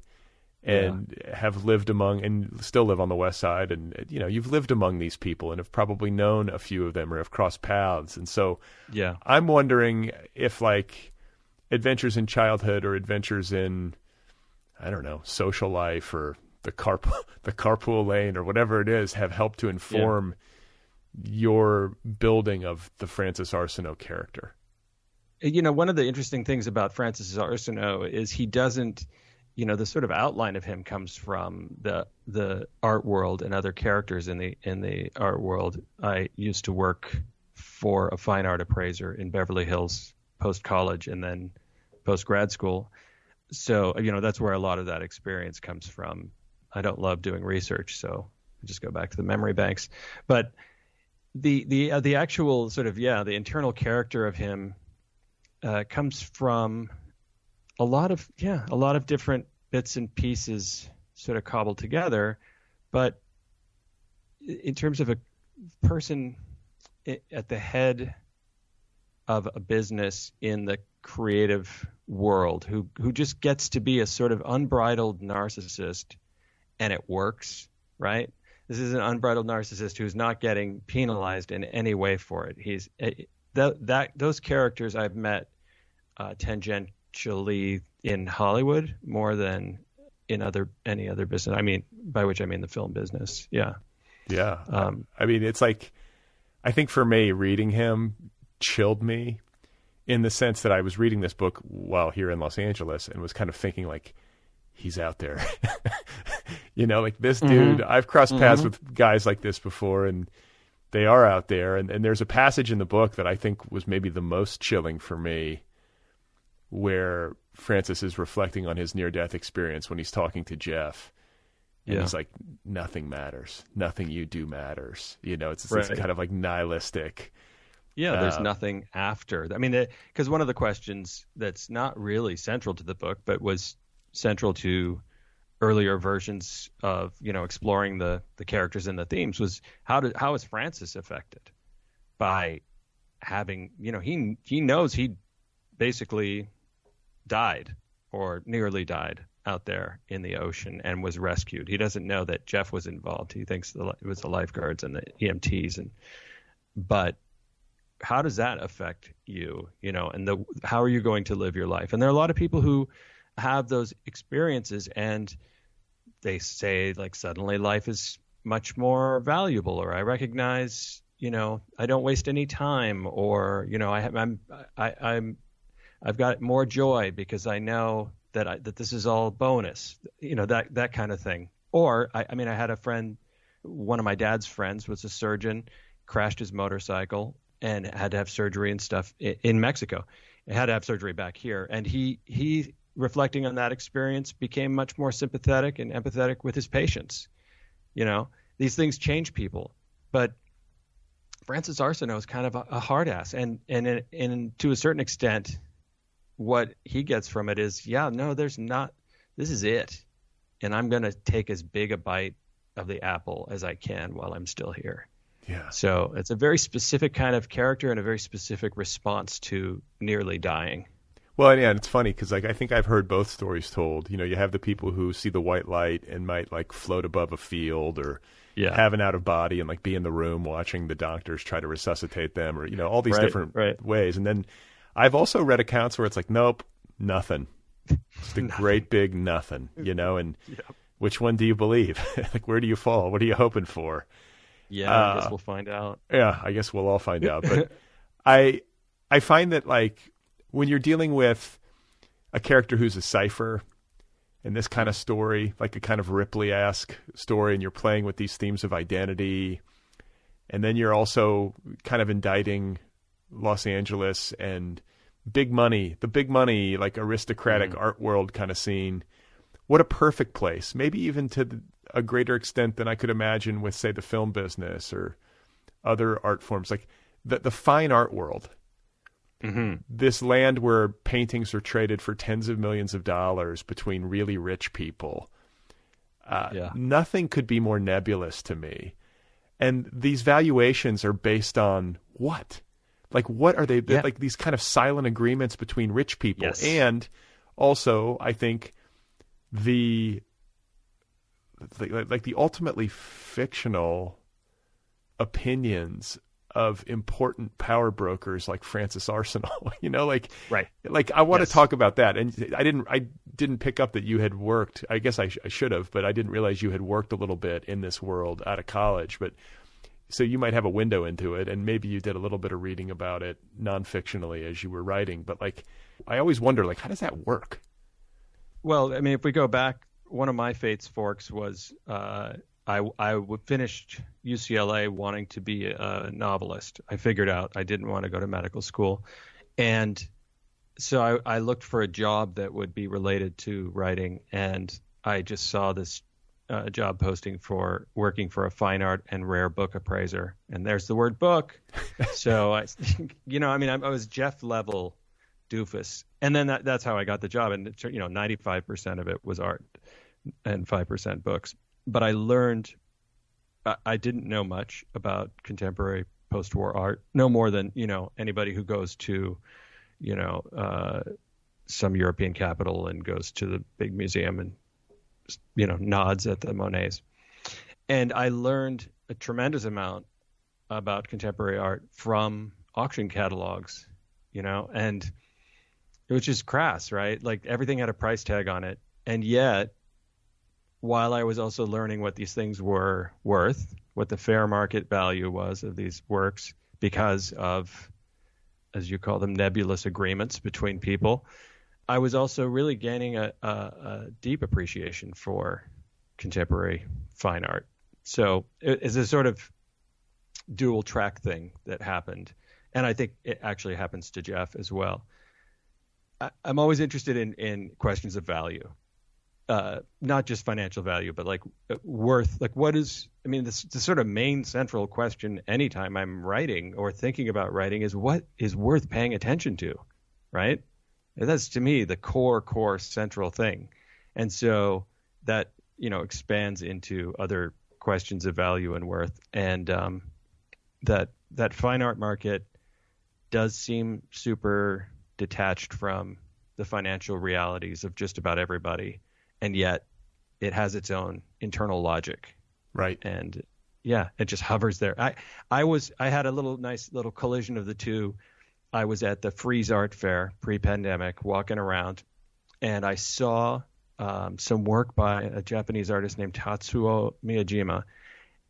and have lived among, and still live on the West Side. And, you know, you've lived among these people and have probably known a few of them or have crossed paths. And so I'm wondering if like adventures in childhood or adventures in, I don't know, social life or the carpool lane or whatever it is have helped to inform your building of the Francis Arsenault character. You know, one of the interesting things about Francis Arsenault is he doesn't, you know, the sort of outline of him comes from the art world and other characters in the art world. I used to work for a fine art appraiser in Beverly Hills post-college and then post-grad school. So, you know, that's where a lot of that experience comes from. I don't love doing research, so I just go back to the memory banks. But the actual sort of the internal character of him comes from a lot of different bits and pieces sort of cobbled together, but in terms of a person at the head of a business in the creative world who just gets to be a sort of unbridled narcissist, and it works, right? This is an unbridled narcissist who's not getting penalized in any way for it. He's those characters I've met tangentially in Hollywood more than in any other business. I mean, by which I mean the film business. Yeah. Yeah. I mean, it's like, I think for me, reading him chilled me in the sense that I was reading this book while here in Los Angeles and was kind of thinking like, he's out there. Like this dude, I've crossed paths with guys like this before, and they are out there. And there's a passage in the book that I think was maybe the most chilling for me, where Francis is reflecting on his near-death experience when he's talking to Jeff. And he's like, nothing matters. Nothing you do matters. It's this kind of like nihilistic. Yeah, there's nothing after. I mean, because one of the questions that's not really central to the book, but was central to earlier versions of, exploring the characters and the themes, was how is Francis affected by having, he knows he basically died or nearly died out there in the ocean and was rescued. He doesn't know that Jeff was involved. He thinks it was the lifeguards and the EMTs, but how does that affect you? And how are you going to live your life? And there are a lot of people who have those experiences and they say, like, suddenly life is much more valuable, or I recognize, I don't waste any time, or I've got more joy because I know that this is all bonus, that kind of thing. Or I had a friend, one of my dad's friends was a surgeon, crashed his motorcycle and had to have surgery and stuff in Mexico. He had to have surgery back here, and he reflecting on that experience became much more sympathetic and empathetic with his patients. These things change people, but Francis Arsenault is kind of a hard ass, and to a certain extent, what he gets from it is, there's not, this is it. And I'm going to take as big a bite of the apple as I can while I'm still here. Yeah. So it's a very specific kind of character and a very specific response to nearly dying. Well, yeah, and it's funny because I think I've heard both stories told. You have the people who see the white light and might like float above a field, or have an out of body and like be in the room watching the doctors try to resuscitate them, or, all these different ways. And then I've also read accounts where it's like, nope, nothing. It's the great big nothing, and which one do you believe? Like, where do you fall? What are you hoping for? Yeah, I guess we'll find out. Yeah, I guess we'll all find out. But I find that, like, when you're dealing with a character who's a cipher in this kind of story, like a kind of Ripley-esque story, and you're playing with these themes of identity, and then you're also kind of indicting Los Angeles and the big money, like aristocratic art world kind of scene. What a perfect place, maybe even to a greater extent than I could imagine with, say, the film business or other art forms, like the fine art world. This land where paintings are traded for tens of millions of dollars between really rich people. Nothing could be more nebulous to me. And these valuations are based on what? Like, what are they? Like these kind of silent agreements between rich people. Yes. And also, I think the ultimately fictional opinions of important power brokers like Francis Arsenault, like I want to talk about that. And I didn't pick up that you had worked, I guess I should have, but I didn't realize you had worked a little bit in this world out of college. But so you might have a window into it, and maybe you did a little bit of reading about it non-fictionally as you were writing. But like, I always wonder, like, how does that work? Well, I mean, if we go back, one of my fate's forks was I finished UCLA wanting to be a novelist. I figured out I didn't want to go to medical school. And so I looked for a job that would be related to writing, and I just saw this job posting for working for a fine art and rare book appraiser, and there's the word book. So I was Jeff level doofus, and then that's how I got the job. And 95% of it was art and 5% books. But I learned I didn't know much about contemporary post-war art, no more than anybody who goes to some European capital and goes to the big museum and nods at the Monets. And I learned a tremendous amount about contemporary art from auction catalogs, and it was just crass, right? Like everything had a price tag on it. And yet, while I was also learning what these things were worth, what the fair market value was of these works because of, as you call them, nebulous agreements between people, I was also really gaining a deep appreciation for contemporary fine art. So it's a sort of dual track thing that happened. And I think it actually happens to Jeff as well. I'm always interested in questions of value, not just financial value, but like worth. Like the sort of main central question anytime I'm writing or thinking about writing is what is worth paying attention to, right? And that's to me the core central thing. And so that, expands into other questions of value and worth. And that fine art market does seem super detached from the financial realities of just about everybody. And yet it has its own internal logic. Right. And yeah, it just hovers there. I had a nice little collision of the two. I was at the Frieze Art Fair pre-pandemic walking around, and I saw some work by a Japanese artist named Tatsuo Miyajima.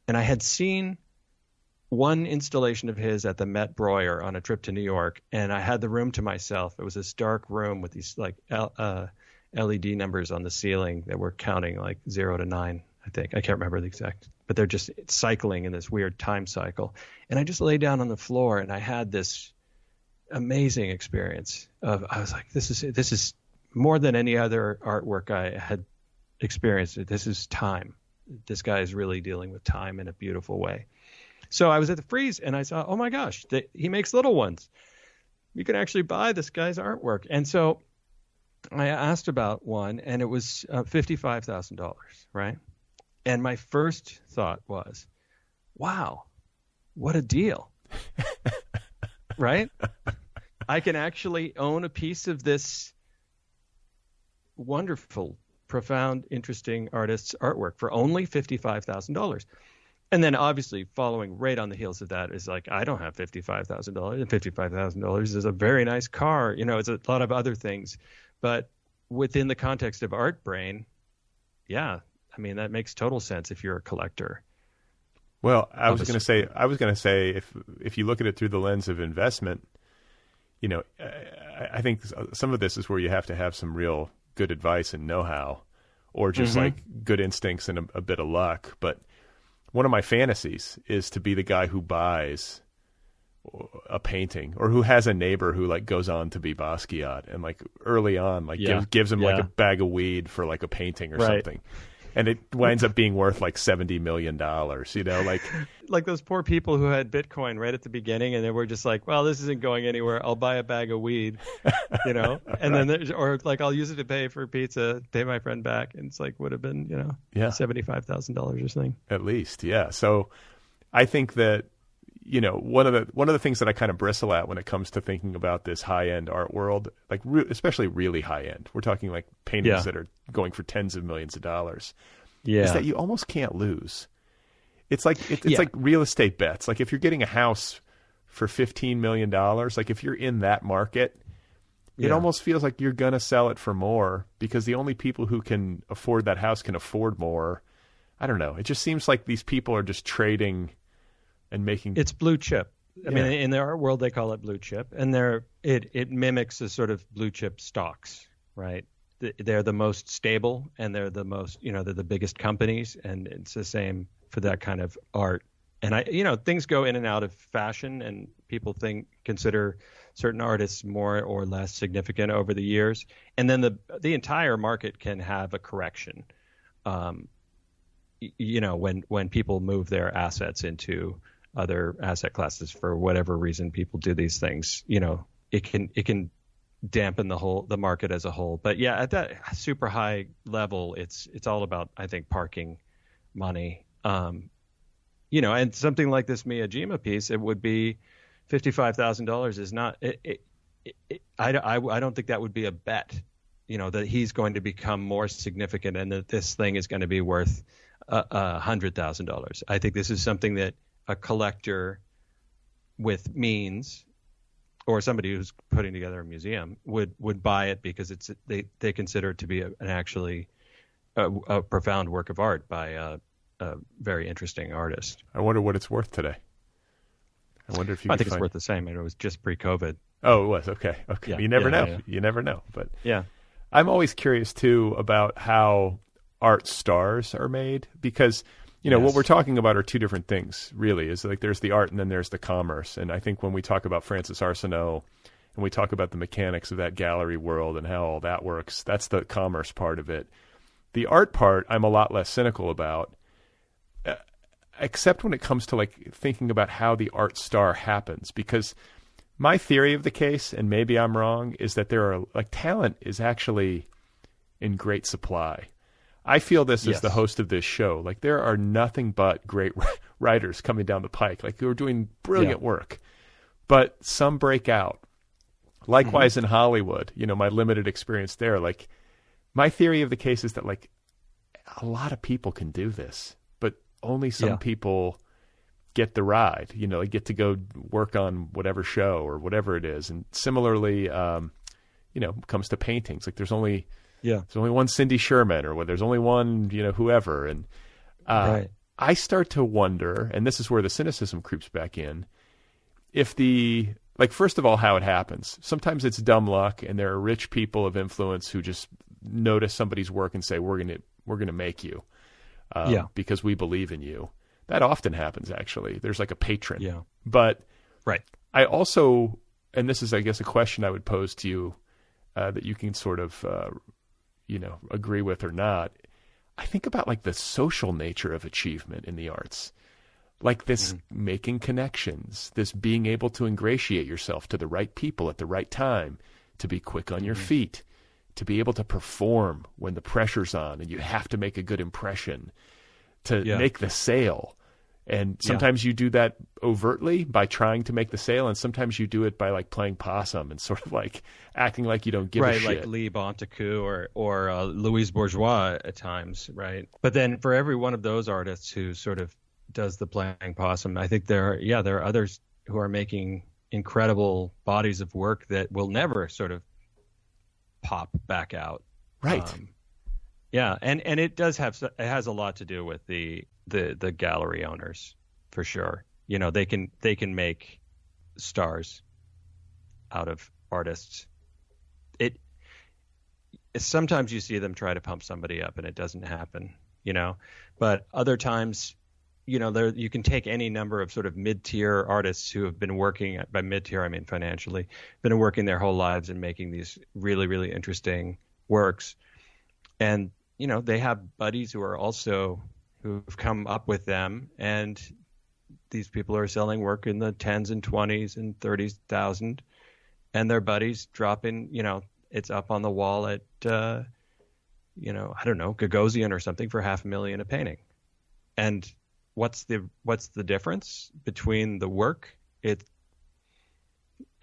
And I had seen one installation of his at the Met Breuer on a trip to New York, and I had the room to myself. It was this dark room with these like LED numbers on the ceiling that were counting like 0 to 9, I think. I can't remember the exact, but they're just cycling in this weird time cycle. And I just lay down on the floor, and I had this amazing experience of, I was like, this is more than any other artwork I had experienced. This is time. This guy is really dealing with time in a beautiful way. So I was at the Frieze and I saw, oh my gosh, he makes little ones. You can actually buy this guy's artwork. And so I asked about one, and it was $55,000, right? And my first thought was, wow, what a deal. Right? I can actually own a piece of this wonderful, profound, interesting artist's artwork for only $55,000. And then obviously following right on the heels of that is like, I don't have $55,000, and $55,000 is a very nice car. It's a lot of other things. But within the context of Art Brain, yeah, I mean, that makes total sense if you're a collector. Well, I was going to say, if you look at it through the lens of investment, I think some of this is where you have to have some real good advice and know-how, or just like good instincts and a bit of luck. But one of my fantasies is to be the guy who buys a painting, or who has a neighbor who like goes on to be Basquiat, and like early on, like gives him like a bag of weed for like a painting or something. And it winds up being worth like $70 million, like those poor people who had Bitcoin right at the beginning, and they were just like, well, this isn't going anywhere. I'll buy a bag of weed, and then, or like, I'll use it to pay for pizza, pay my friend back. And it's like, would have been, $75,000 or something. At least. Yeah. So I think that, one of the things that I kind of bristle at when it comes to thinking about this high-end art world, like especially really high-end, we're talking like paintings that are going for tens of millions of dollars, is that you almost can't lose. It's like it's like real estate bets. Like if you're getting a house for $15 million, like if you're in that market, it almost feels like you're gonna sell it for more, because the only people who can afford that house can afford more. I don't know. It just seems like these people are just trading and making. It's blue chip. I mean, in the art world, they call it blue chip, and it mimics the sort of blue chip stocks, right? They're the most stable, and they're the most, they're the biggest companies, and it's the same for that kind of art. And things go in and out of fashion, and people consider certain artists more or less significant over the years, and then the entire market can have a correction. when people move their assets into other asset classes for whatever reason, people do these things. It can dampen the market as a whole. But yeah, at that super high level, it's all about, I think, parking money. And something like this Miyajima piece, it would be $55,000 is not. I don't think that would be a bet. That he's going to become more significant and that this thing is going to be worth $100,000. I think this is something that a collector with means, or somebody who's putting together a museum, would buy it because they consider it to be an actually a profound work of art by a very interesting artist. I wonder what it's worth today. I wonder if you. I think it's worth the same. It was just pre-COVID. Oh, it was. Okay. Yeah, you never know. Yeah. You never know. But yeah, I'm always curious too about how art stars are made, because what we're talking about are two different things, really. Is like there's the art and then there's the commerce. And I think when we talk about Francis Arsenault and we talk about the mechanics of that gallery world and how all that works, that's the commerce part of it. The art part, I'm a lot less cynical about, except when it comes to like thinking about how the art star happens. Because my theory of the case, and maybe I'm wrong, is that there are talent is actually in great supply. I feel this as the host of this show. Like there are nothing but great writers coming down the pike, who are doing brilliant work, but some break out. Likewise in Hollywood, my limited experience there. Like my theory of the case is that a lot of people can do this, but only some people get the ride. Get to go work on whatever show or whatever it is. And similarly, comes to paintings. There's only one Cindy Sherman, or there's only one, whoever. And right. I start to wonder, and this is where the cynicism creeps back in, if first of all, how it happens. Sometimes it's dumb luck, and there are rich people of influence who just notice somebody's work and say, we're gonna make you, because we believe in you. That often happens, actually. There's a patron. Yeah. But right. I also, and this is, I guess, a question I would pose to you that you can sort of, agree with or not. I think about the social nature of achievement in the arts. This making connections, this being able to ingratiate yourself to the right people at the right time, to be quick on your feet, to be able to perform when the pressure's on and you have to make a good impression, to make the sale. And sometimes you do that overtly by trying to make the sale, and sometimes you do it by playing possum and sort of acting like you don't give a shit. Right, like Lee Bontecu or Louise Bourgeois at times, right? But then for every one of those artists who sort of does the playing possum, I think there are others who are making incredible bodies of work that will never sort of pop back out. Right. And it has a lot to do with the gallery owners, for sure. They can make stars out of artists. Sometimes you see them try to pump somebody up and it doesn't happen, but other times, you can take any number of sort of mid-tier artists who have been working by mid-tier, I mean financially, been working their whole lives and making these really, really interesting works. And, they have buddies who've come up with them, and these people are selling work in the 10s and 20s and 30,000, and their buddies dropping, it's up on the wall at, I don't know, Gagosian or something for $500,000 a painting. And what's the difference between the work? It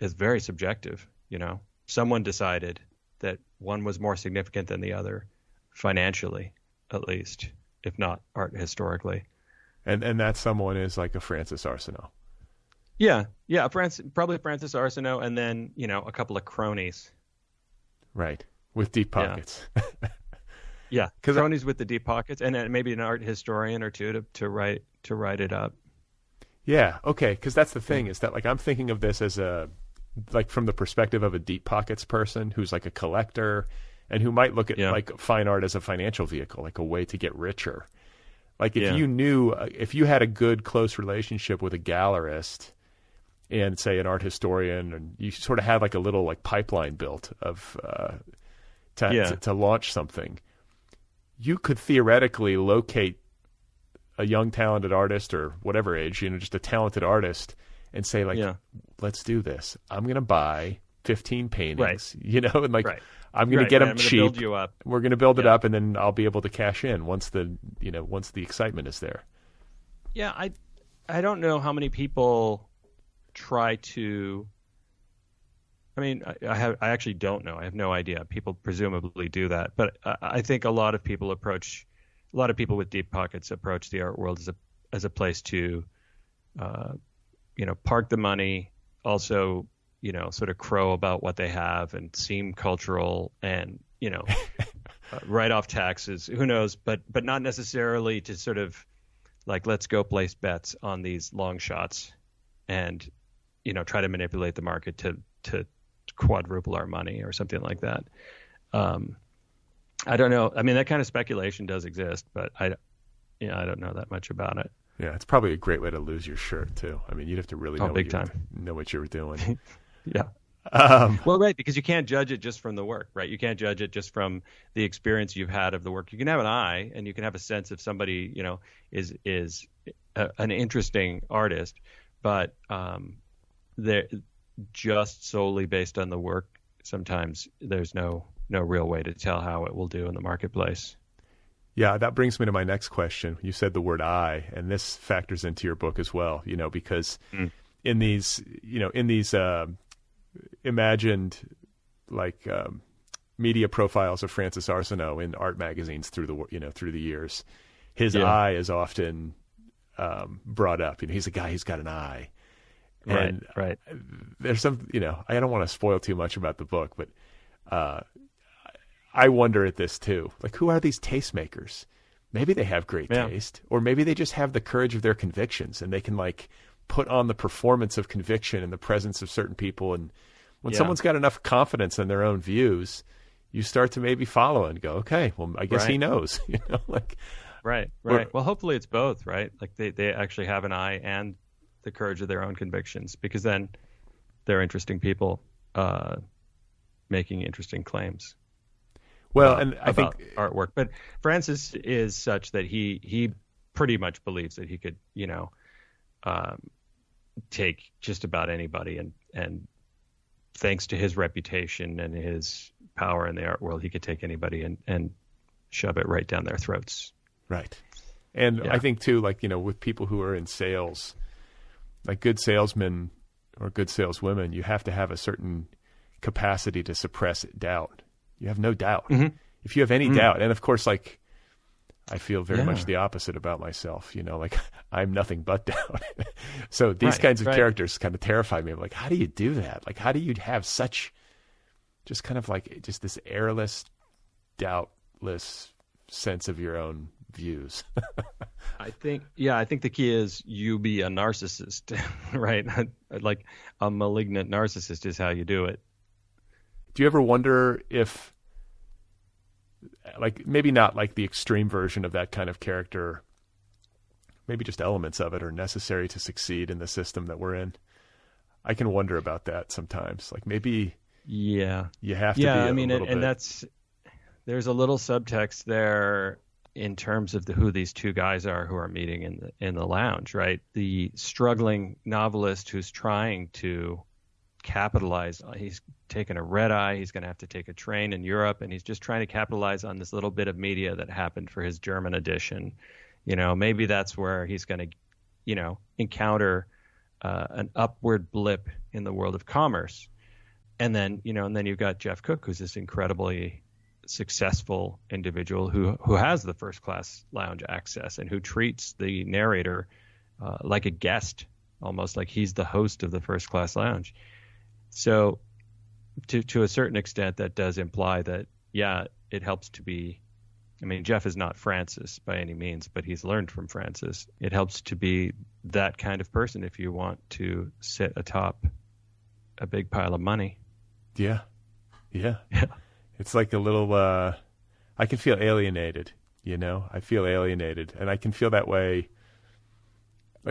is very subjective, Someone decided that one was more significant than the other, financially, at least, if not art historically. And that someone is a Francis Arsenault. Yeah, probably Francis Arsenault, and then a couple of cronies. Right, with deep pockets. Yeah, cronies with the deep pockets, and then maybe an art historian or two to write it up. Yeah, okay, because that's the thing, is that I'm thinking of this as from the perspective of a deep pockets person who's a collector, and who might look at fine art as a financial vehicle, a way to get richer. If you had a good close relationship with a gallerist and say an art historian, and you sort of had a little pipeline built of to launch something, you could theoretically locate a young talented artist or whatever age, just a talented artist, and say like, let's do this. I'm going to buy 15 paintings, and like I'm going to get them cheap. Build you up. We're going to build it up, and then I'll be able to cash in once the excitement is there. Yeah, I don't know how many people try to. I mean, I actually don't know. I have no idea. People presumably do that, but I think a lot of people with deep pockets approach the art world as a place to, park the money, also, sort of crow about what they have and seem cultural and, write off taxes. Who knows? But not necessarily to sort of like, let's go place bets on these long shots and, try to manipulate the market to quadruple our money or something like that. I don't know. I mean, that kind of speculation does exist, but I don't know that much about it. Yeah, it's probably a great way to lose your shirt too. I mean, you'd have to really know what you were doing. Yeah. Well, right, because you can't judge it just from the work, right? You can't judge it just from the experience you've had of the work. You can have an eye, and you can have a sense if somebody, is an interesting artist, but they're just solely based on the work. Sometimes there's no real way to tell how it will do in the marketplace. Yeah, that brings me to my next question. You said the word "I," and this factors into your book as well. Because in these imagined media profiles of Francis Arsenault in art magazines through the years, his eye is often brought up. He's a guy who's got an eye. And right. There's some, I don't want to spoil too much about the book, but I wonder at this too. Like, who are these tastemakers? Maybe they have great taste, or maybe they just have the courage of their convictions, and they can put on the performance of conviction in the presence of certain people. And when someone's got enough confidence in their own views, you start to maybe follow and go, okay, well, I guess he knows. Right. Well, hopefully it's both, right? Like they actually have an eye and the courage of their own convictions, because then they're interesting people making interesting claims. Well, and I think artwork, but Francis is such that he pretty much believes that he could, take just about anybody, and thanks to his reputation and his power in the art world, he could take anybody and shove it right down their throats. Right. And I think too, with people who are in sales, like good salesmen or good saleswomen, you have to have a certain capacity to suppress doubt. You have no doubt. Mm-hmm. If you have any doubt, and of course, I feel very much the opposite about myself, I'm nothing but doubt. So these kinds of characters kind of terrify me. I'm like, how do you do that? Like, how do you have such just kind of just this airless, doubtless sense of your own views? I think the key is you be a narcissist, right? Like a malignant narcissist is how you do it. Do you ever wonder if, maybe not the extreme version of that kind of character, maybe just elements of it are necessary to succeed in the system that we're in? I can wonder about that sometimes. Maybe you have to be a little bit. There's a little subtext there in terms of who these two guys are who are meeting in the lounge, right? The struggling novelist who's trying to capitalize. He's taken a red eye. He's going to have to take a train in Europe, and he's just trying to capitalize on this little bit of media that happened for his German edition. Maybe that's where he's going to, encounter an upward blip in the world of commerce. And then you've got Jeff Cook, who's this incredibly successful individual who has the first class lounge access and who treats the narrator like a guest, almost like he's the host of the first class lounge. So to a certain extent, that does imply that, it helps to be, Jeff is not Francis by any means, but he's learned from Francis. It helps to be that kind of person if you want to sit atop a big pile of money. Yeah. It's like a little, I can feel alienated, I feel alienated, and I can feel that way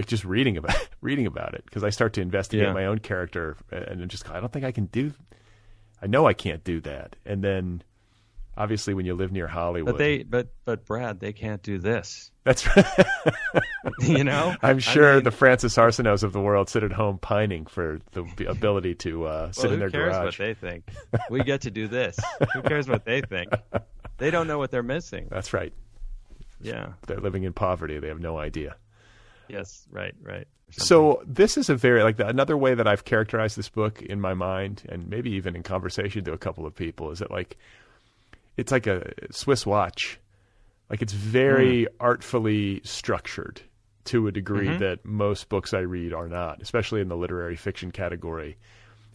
just reading about it, because I start to investigate my own character, and I don't think I can I know I can't do that. And then Obviously, when you live near Hollywood. But Brad, they can't do this. That's right. You know? I'm sure the Francis Arsenaults of the world sit at home pining for the ability to sit in their garage. Who cares what they think? We get to do this. Who cares what they think? They don't know what they're missing. That's right. Yeah. They're living in poverty. They have no idea. Yes, right. So this is a very, another way that I've characterized this book in my mind, and maybe even in conversation to a couple of people, is that it's like a Swiss watch. It's very artfully structured to a degree that most books I read are not, especially in the literary fiction category.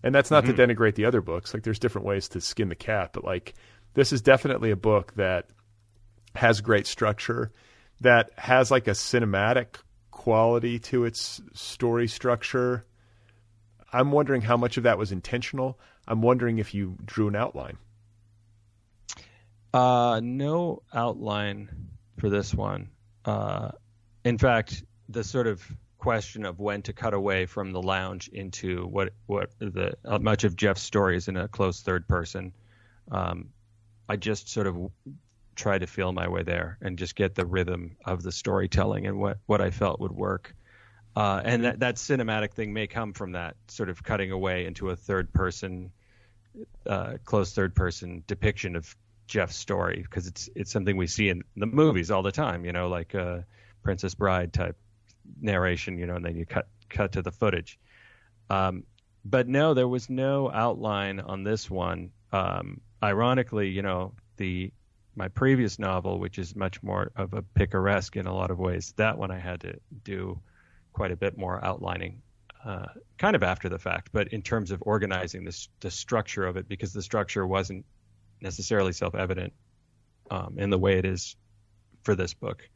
And that's not to denigrate the other books. There's different ways to skin the cat, but this is definitely a book that has great structure, that has a cinematic quality to its story structure. I'm wondering how much of that was intentional. I'm wondering if you drew an outline. No outline for this one. In fact, the sort of question of when to cut away from the lounge into what much of Jeff's story is in a close third person. I just sort of try to feel my way there and just get the rhythm of the storytelling and what I felt would work. And that cinematic thing may come from that sort of cutting away into a third person, close third person depiction of Jeff's story, because it's something we see in the movies all the time, like Princess Bride type narration, and then you cut to the footage. But no, there was no outline on this one. Ironically, my previous novel, which is much more of a picaresque in a lot of ways, that one I had to do quite a bit more outlining, kind of after the fact, but in terms of organizing the structure of it, because the structure wasn't necessarily self-evident in the way it is for this book,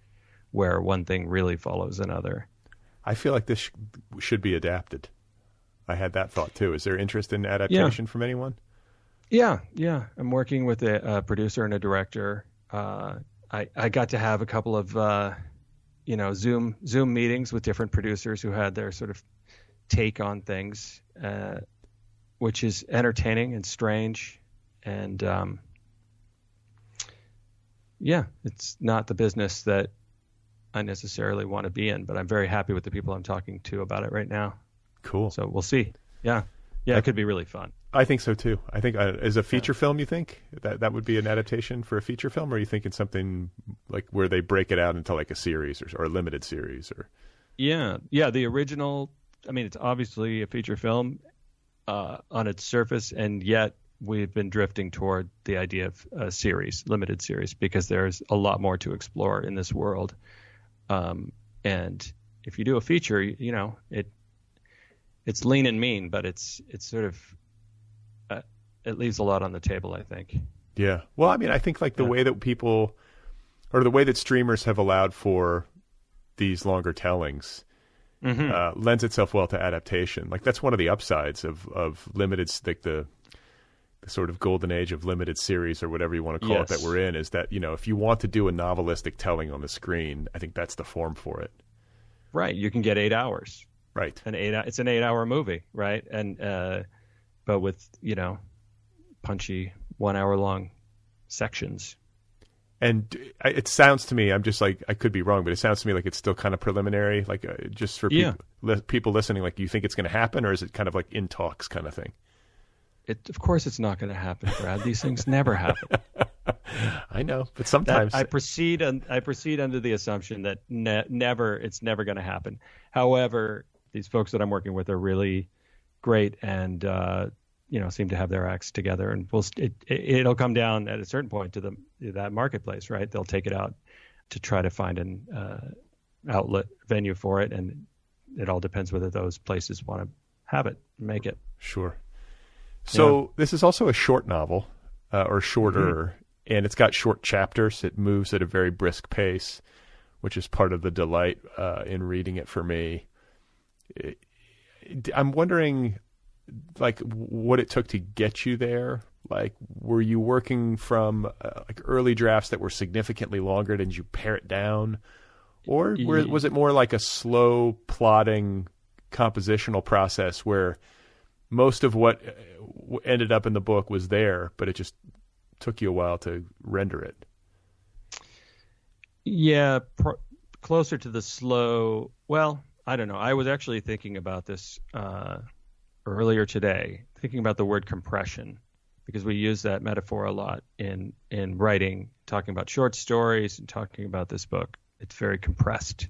where one thing really follows another. I feel like this should be adapted. I had that thought too. Is there interest in adaptation from anyone? Yeah. I'm working with a producer and a director. I got to have a couple of Zoom meetings with different producers who had their sort of take on things, which is entertaining and strange. And it's not the business that I necessarily want to be in, but I'm very happy with the people I'm talking to about it right now. Cool. So we'll see. Yeah, it could be really fun. I think so too. I think as a feature film, you think that would be an adaptation for a feature film, or are you thinking something where they break it out into a series or a limited series? Or the original. I mean, it's obviously a feature film on its surface, and yet we've been drifting toward the idea of a series, limited series, because there's a lot more to explore in this world. And if you do a feature, it's lean and mean, but it's sort of it leaves a lot on the table, I think. Yeah. Well, I mean, I think the way that people, or the way that streamers have allowed for these longer tellings, lends itself well to adaptation. That's one of the upsides of limited, the sort of golden age of limited series, or whatever you want to call it, that we're in, is that, if you want to do a novelistic telling on the screen, I think that's the form for it. Right. You can get 8 hours. Right. It's an 8-hour movie. Right. And, but with, punchy 1 hour long sections. And it sounds to me, I'm just I could be wrong, but it sounds to me like it's still kind of preliminary, just for people listening, you think it's going to happen, or is it kind of in talks kind of thing? Of course it's not going to happen, Brad. These things never happen. I know, but sometimes I proceed under the assumption that it's never going to happen. However, these folks that I'm working with are really great, and seem to have their acts together, and it'll come down at a certain point to that marketplace, right? They'll take it out to try to find an outlet venue for it, and it all depends whether those places want to have it, make it. Sure. So this is also a short novel, or shorter, and it's got short chapters. It moves at a very brisk pace, which is part of the delight in reading it for me. I'm wondering, what it took to get you there. Were you working from early drafts that were significantly longer? Did you pare it down? Or was it more like a slow, plodding, compositional process where most of what ended up in the book was there, but it just took you a while to render it. Yeah, closer to the slow. Well, I don't know. I was actually thinking about this earlier today, thinking about the word compression, because we use that metaphor a lot in writing, talking about short stories and talking about this book. It's very compressed.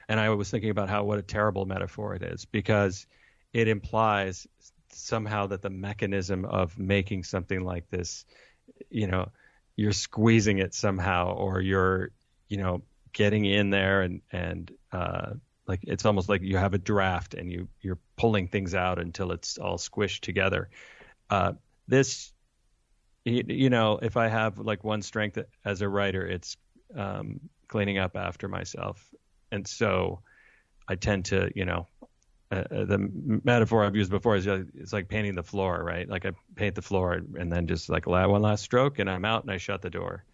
And I was thinking about what a terrible metaphor it is, because it implies somehow that the mechanism of making something like this, you're squeezing it somehow, or you're, getting in there and like it's almost like you have a draft and you're pulling things out until it's all squished together. This, if I have like one strength as a writer, it's cleaning up after myself. And so I tend to, the metaphor I've used before is it's like painting the floor, right? Like I paint the floor and then just like one last stroke and I'm out and I shut the door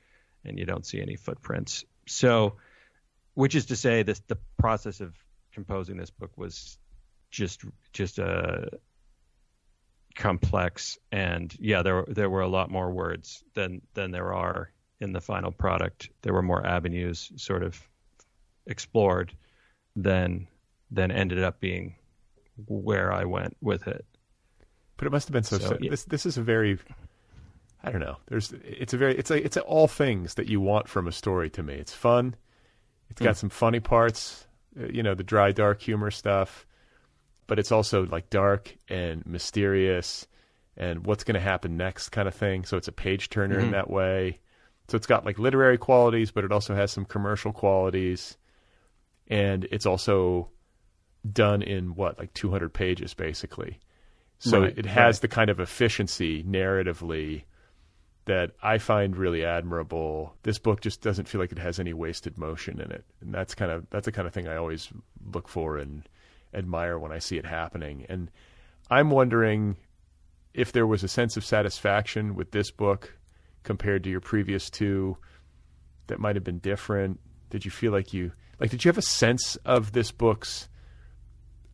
and you don't see any footprints. So, which is to say the process of composing this book was just complex, and yeah, there were a lot more words than there are in the final product. There were more avenues sort of explored than ended up being where I went with it. But it must have been so yeah. This is a very, I don't know. It's all things that you want from a story to me. It's fun. It's got some funny parts, the dry, dark humor stuff, but it's also like dark and mysterious and what's going to happen next kind of thing. So it's a page turner in that way. So it's got like literary qualities, but it also has some commercial qualities. And it's also done in like 200 pages basically. So it has the kind of efficiency narratively that I find really admirable. This book just doesn't feel like it has any wasted motion in it. And that's the kind of thing I always look for and admire when I see it happening. And I'm wondering if there was a sense of satisfaction with this book compared to your previous two that might have been different. Did you feel like did you have a sense of this book's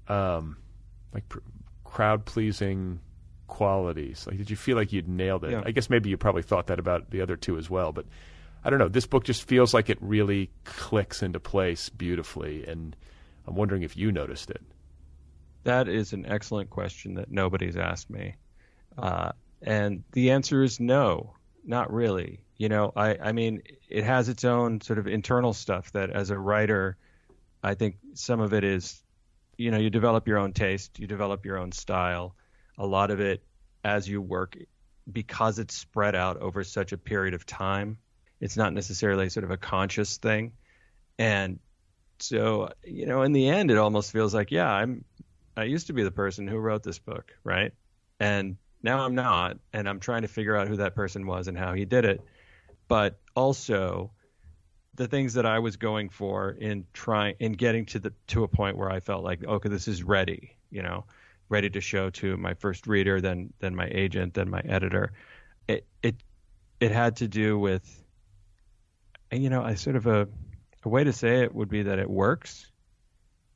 crowd-pleasing qualities? Like, did you feel like you'd nailed it? Yeah. I guess maybe you probably thought that about the other two as well, but I don't know. This book just feels like it really clicks into place beautifully, and I'm wondering if you noticed it. That is an excellent question that nobody's asked me. And the answer is no, not really. I mean, it has its own sort of internal stuff that as a writer, I think some of it is, you develop your own taste, you develop your own style. A lot of it as you work, because it's spread out over such a period of time, it's not necessarily sort of a conscious thing. And so, in the end, it almost feels like, yeah, I used to be the person who wrote this book, right? And now I'm not, and I'm trying to figure out who that person was and how he did it. But also the things that I was going for in getting to a point where I felt like, okay, this is ready, ready to show to my first reader, then my agent, then my editor. It had to do with, I sort of a way to say it would be that it works,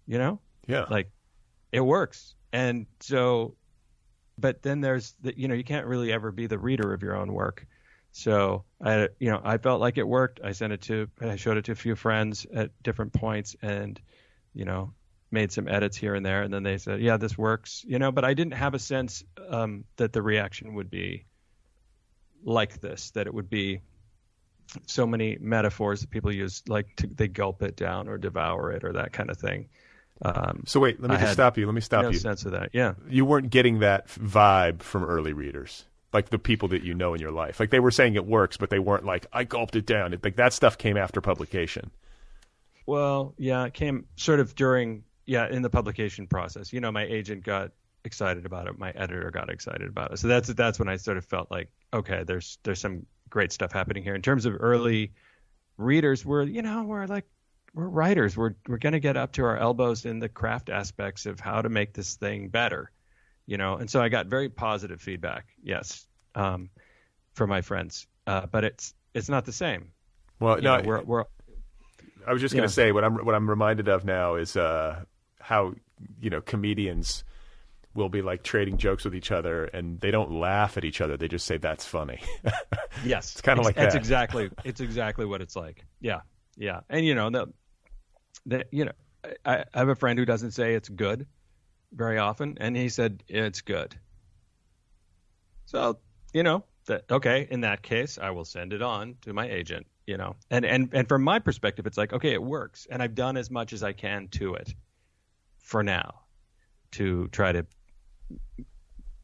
Yeah. Like it works. And so, but then there's you can't really ever be the reader of your own work. So I felt like it worked. I showed it to a few friends at different points and, made some edits here and there. And then they said, yeah, this works, but I didn't have a sense that the reaction would be like this, that it would be so many metaphors that people use, like they gulp it down or devour it or that kind of thing. So wait, let me stop you. Let me stop you. No sense of that. Yeah. You weren't getting that vibe from early readers, like the people that in your life. Like they were saying it works, but they weren't like, I gulped it down. Like that stuff came after publication. Well, yeah, it came sort of in the publication process. My agent got excited about it. My editor got excited about it. So that's when I sort of felt like, okay, there's some great stuff happening here. In terms of early readers, we're writers. We're going to get up to our elbows in the craft aspects of how to make this thing better, And so I got very positive feedback, yes, from my friends. But it's not the same. Well, I was just going to say what I'm reminded of now is how comedians will be like trading jokes with each other, and they don't laugh at each other. They just say, "That's funny." Yes. It's kind of like that. It's exactly what it's like. Yeah. Yeah. And, I have a friend who doesn't say it's good very often, and he said it's good. So, okay, in that case, I will send it on to my agent, and from my perspective, it's like, okay, it works. And I've done as much as I can to it for now to try to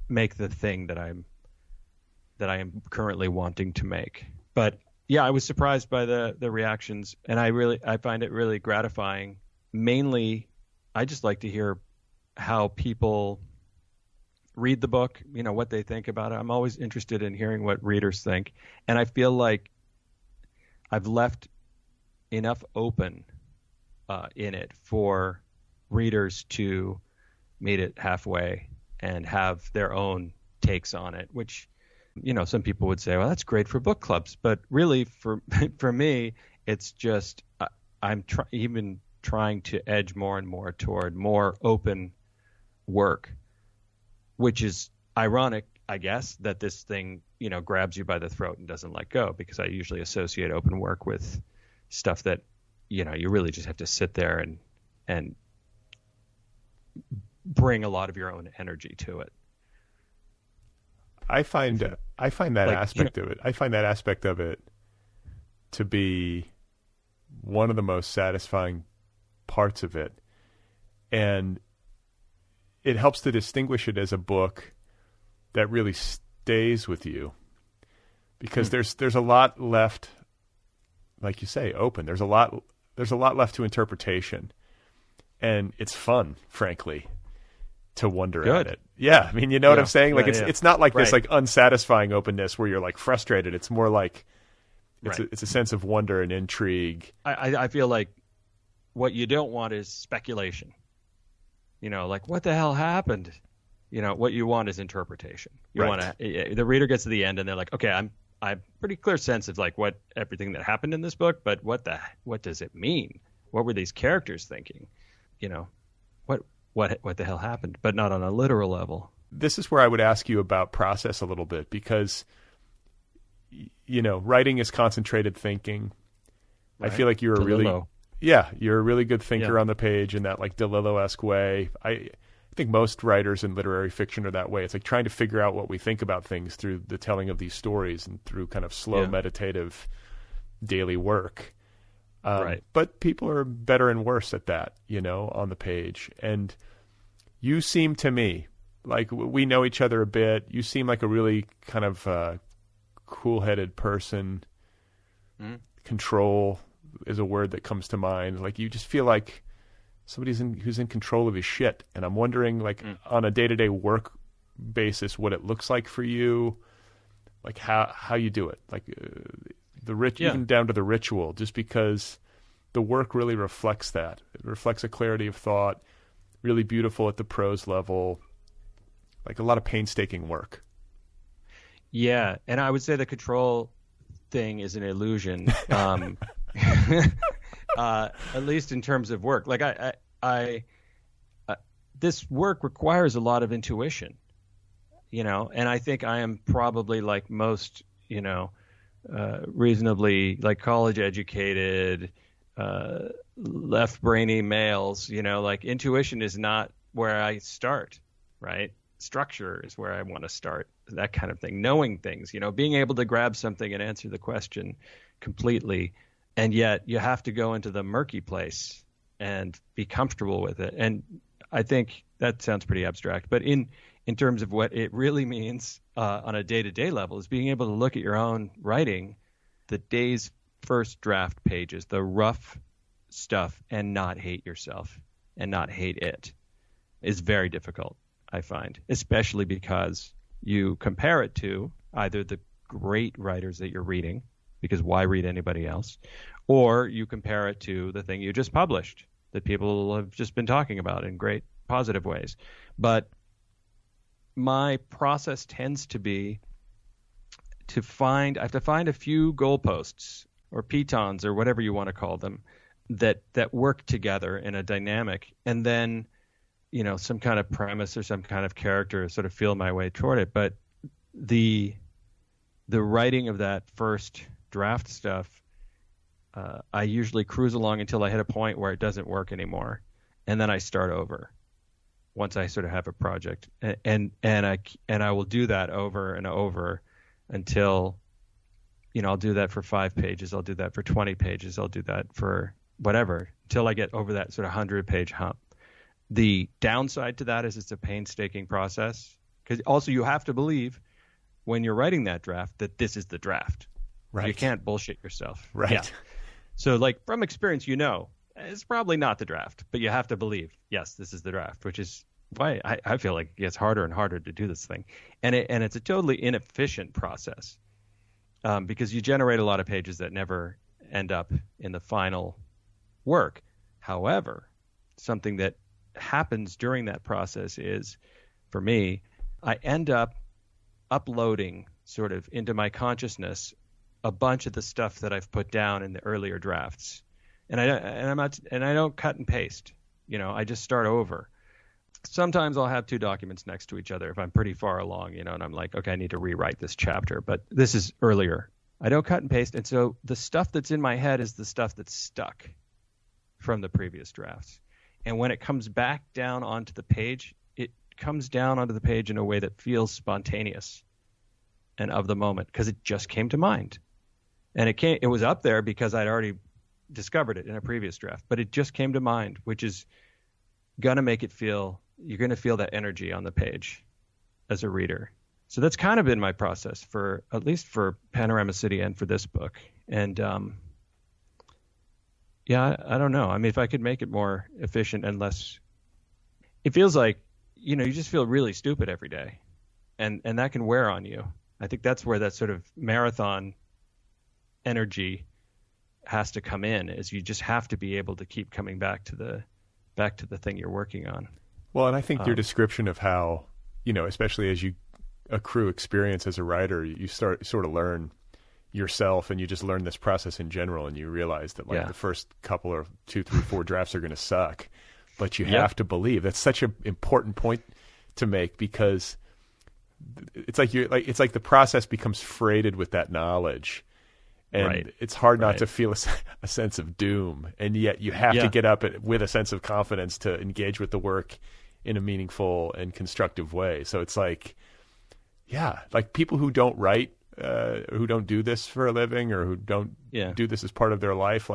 make the thing that I am currently wanting to make. But yeah, I was surprised by the reactions, and I find it really gratifying. Mainly, I just like to hear how people read the book, what they think about it. I'm always interested in hearing what readers think. And I feel like I've left enough open in it for readers to meet it halfway and have their own takes on it, which, some people would say, well, that's great for book clubs. But really, for me, it's just I'm even trying to edge more and more toward more open work, which is ironic, I guess, that this thing, grabs you by the throat and doesn't let go, because I usually associate open work with stuff that, you really just have to sit there and bring a lot of your own energy to it. I find that aspect of it. I find that aspect of it to be one of the most satisfying parts of it. And it helps to distinguish it as a book that really stays with you, because there's a lot left, like you say, open. There's a lot left to interpretation, and it's fun, frankly, to wonder at it. Yeah, I mean, you know what I'm saying? Like it's not like this like unsatisfying openness where you're like frustrated. It's more like it's a sense of wonder and intrigue. I feel like what you don't want is speculation. Like, what the hell happened? What you want is interpretation. You want to. The reader gets to the end and they're like, okay, I'm pretty clear sense of like what everything that happened in this book, but what does it mean? What were these characters thinking? What the hell happened? But not on a literal level. This is where I would ask you about process a little bit, because writing is concentrated thinking. Right. I feel like you're you're a really good thinker on the page in that like DeLillo-esque way. I think most writers in literary fiction are that way. It's like trying to figure out what we think about things through the telling of these stories and through kind of slow, meditative daily work. But people are better and worse at that, on the page. And you seem to me like we know each other a bit. You seem like a really kind of cool-headed person. Control is a word that comes to mind. Like you just feel like somebody's who's in control of his shit. And I'm wondering, like on a day-to-day work basis, what it looks like for you, like how you do it, like even down to the ritual, just because the work really reflects that. It reflects a clarity of thought, really beautiful at the prose level, like a lot of painstaking work. Yeah, and I would say the control thing is an illusion. At least in terms of work. Like I this work requires a lot of intuition, and I think I am probably like most, reasonably like college educated, left brainy males, like intuition is not where I start, right? Structure is where I want to start, that kind of thing. Knowing things, being able to grab something and answer the question completely. And yet you have to go into the murky place and be comfortable with it. And I think that sounds pretty abstract. But in terms of what it really means on a day-to-day level is being able to look at your own writing, the day's first draft pages, the rough stuff, and not hate yourself and not hate it is very difficult, I find, especially because you compare it to either the great writers that you're reading, because why read anybody else? Or you compare it to the thing you just published that people have just been talking about in great positive ways. But my process tends to be I have to find a few goalposts or pitons or whatever you want to call them that work together in a dynamic. And then, some kind of premise or some kind of character, sort of feel my way toward it. But the writing of that first draft stuff, I usually cruise along until I hit a point where it doesn't work anymore, and then I start over once I sort of have a project, and I will do that over and over until, I'll do that for 5 pages, I'll do that for 20 pages, I'll do that for whatever, until I get over that sort of 100-page hump. The downside to that is it's a painstaking process, because also you have to believe when you're writing that draft that this is the draft. Right. You can't bullshit yourself. Right. Yeah. So like from experience, it's probably not the draft, but you have to believe, yes, this is the draft, which is why I feel like it gets harder and harder to do this thing. And it's a totally inefficient process, because you generate a lot of pages that never end up in the final work. However, something that happens during that process is, for me, I end up uploading sort of into my consciousness a bunch of the stuff that I've put down in the earlier drafts, and I don't cut and paste. I just start over. Sometimes I'll have 2 documents next to each other if I'm pretty far along, and I'm like, okay, I need to rewrite this chapter, but this is earlier. I don't cut and paste, and so the stuff that's in my head is the stuff that's stuck from the previous drafts. And when it comes back down onto the page, it comes down onto the page in a way that feels spontaneous and of the moment, because it just came to mind. And it was up there because I'd already discovered it in a previous draft, but it just came to mind, which is going to make it feel, you're going to feel that energy on the page as a reader. So that's kind of been my process for, at least for Panorama City and for this book. And I don't know. I mean, if I could make it more efficient and less, it feels like, you just feel really stupid every day, and that can wear on you. I think that's where that sort of marathon energy has to come in, is you just have to be able to keep coming back to the thing you're working on. Well, and I think your description of how, especially as you accrue experience as a writer, you sort of learn yourself, and you just learn this process in general, and you realize that the first couple or 2, 3, 4 drafts are going to suck, but you have to believe. That's such an important point to make, because it's like the process becomes freighted with that knowledge. And it's hard not to feel a sense of doom, and yet you have to get up with a sense of confidence to engage with the work in a meaningful and constructive way. So it's like people who don't write, who don't do this for a living, or who don't do this as part of their life,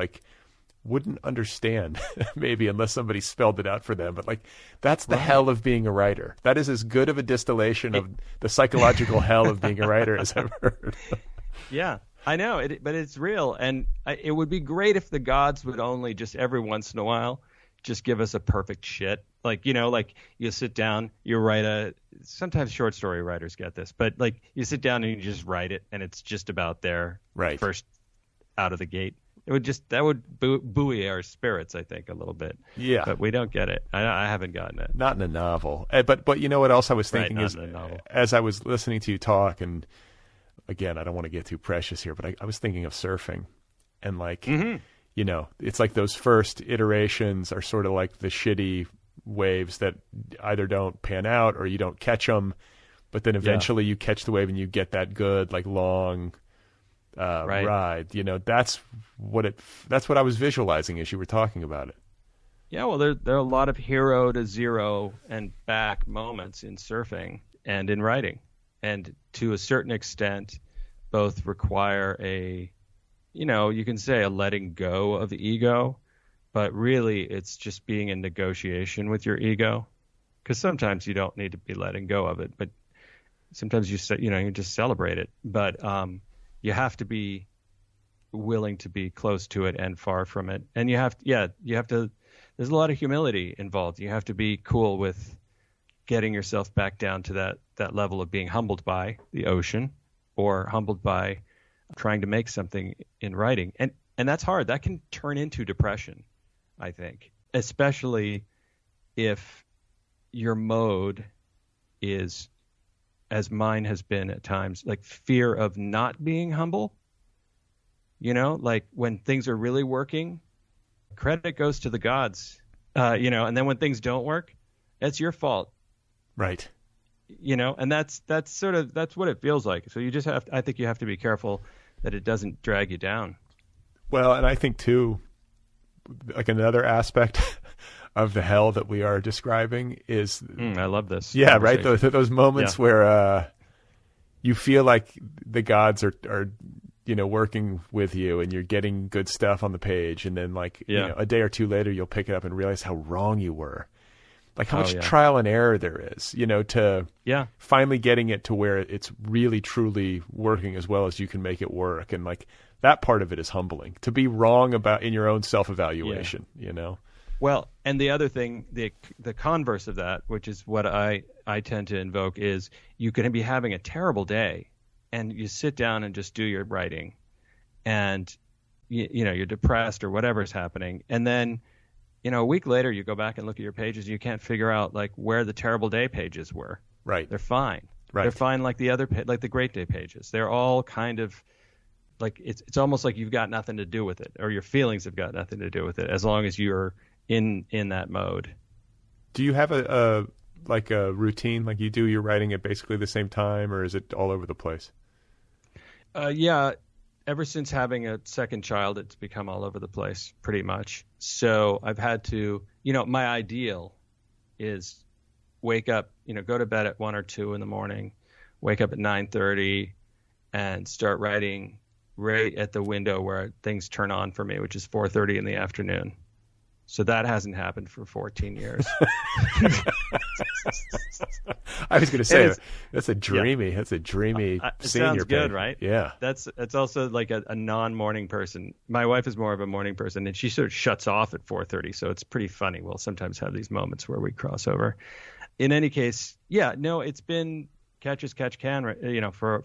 wouldn't understand maybe, unless somebody spelled it out for them. But that's the hell of being a writer. That is as good of a distillation of the psychological hell of being a writer as I've heard. Yeah. I know, but it's real, and it would be great if the gods would only just every once in a while just give us a perfect shit. You sit down, you write sometimes short story writers get this, but you sit down and you just write it, and it's just about their first out of the gate. That would buoy our spirits, I think, a little bit. Yeah. But we don't get it. I haven't gotten it. Not in a novel. But you know what else I was thinking is, as I was listening to you talk, and again, I don't want to get too precious here, but I was thinking of surfing, and it's like those first iterations are sort of like the shitty waves that either don't pan out or you don't catch them, but then eventually you catch the wave and you get that good, long ride. That's what I was visualizing as you were talking about it. Yeah, well, there are a lot of hero to zero and back moments in surfing and in writing. And to a certain extent, both require you can say a letting go of the ego, but really it's just being in negotiation with your ego. Because sometimes you don't need to be letting go of it, but sometimes you just celebrate it. But you have to be willing to be close to it and far from it. And you have to, there's a lot of humility involved. You have to be cool with getting yourself back down to that level of being humbled by the ocean, or humbled by trying to make something in writing. And that's hard. That can turn into depression, I think, especially if your mode is, as mine has been at times, fear of not being humble. When things are really working, credit goes to the gods, and then when things don't work, It's your fault. Right. And that's what it feels like. So I think you have to be careful that it doesn't drag you down. Well, and I think too, like another aspect of the hell that we are describing is, I love this. Yeah, right. Those moments where you feel like the gods are working with you, and you're getting good stuff on the page, and then a day or two later, you'll pick it up and realize how wrong you were. Like how much trial and error there is, to finally getting it to where it's really, truly working as well as you can make it work. And that part of it is humbling, to be wrong in your own self-evaluation, Well, and the other thing, the converse of that, which is what I tend to invoke, is you can be having a terrible day and you sit down and just do your writing, and you're depressed or whatever's happening. And then, a week later, you go back and look at your pages, and you can't figure out where the terrible day pages were. Right. They're fine. Right. They're fine like the other, like the great day pages. They're all kind of it's almost like you've got nothing to do with it, or your feelings have got nothing to do with it, as long as you're in that mode. Do you have a routine, like you do your writing at basically the same time, or is it all over the place? Yeah. Ever since having a second child, it's become all over the place pretty much. So I've had to, my ideal is wake up, go to bed at 1 or 2 in the morning, wake up at 9:30 and start writing right at the window where things turn on for me, which is 4:30 in the afternoon. So that hasn't happened for 14 years. I was going to say that's a dreamy scene. Sounds good, right? Yeah. That's also like a non-morning person. My wife is more of a morning person, and she sort of shuts off at 4:30. So it's pretty funny. We'll sometimes have these moments where we cross over. In any case, it's been catch as catch can, for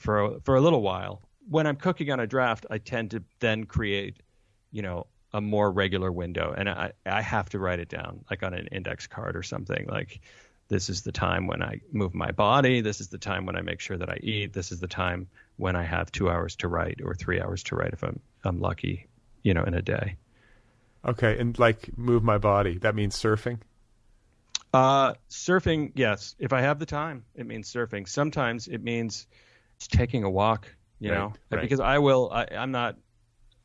a little while. When I'm cooking on a draft, I tend to then create, a more regular window, and I have to write it down, like on an index card or something. Like, this is the time when I move my body. This is the time when I make sure that I eat. This is the time when I have 2 hours to write or 3 hours to write if I'm lucky, in a day. Okay, and move my body. That means surfing? Surfing, yes. If I have the time, it means surfing. Sometimes it means just taking a walk, Right. Because I'm not,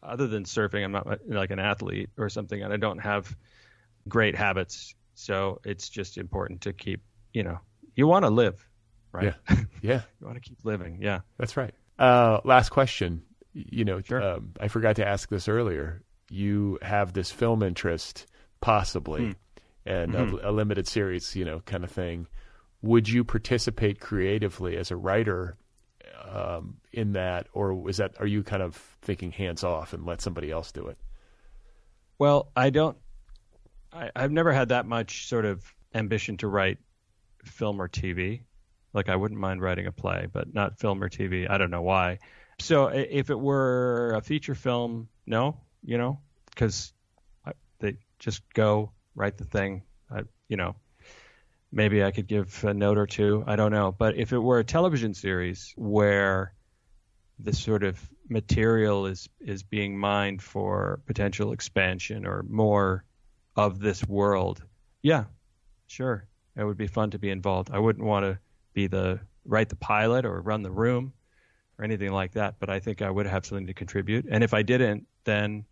other than surfing, I'm not like an athlete or something, and I don't have great habits. So it's just important to keep, you want to live, right? Yeah. You want to keep living. Yeah. That's right. Last question. Sure. I forgot to ask this earlier. You have this film interest, possibly, and a limited series, kind of thing. Would you participate creatively as a writer in that, or are you kind of thinking hands off and let somebody else do it? Well, I've never had that much sort of ambition to write film or TV. I wouldn't mind writing a play, but not film or TV. I don't know why. So if it were a feature film, no, because they just go write the thing. Maybe I could give a note or two. I don't know. But if it were a television series where the sort of material is being mined for potential expansion or more of this world, yeah, sure. It would be fun to be involved. I wouldn't want to write the pilot or run the room or anything like that, but I think I would have something to contribute. And if I didn't, then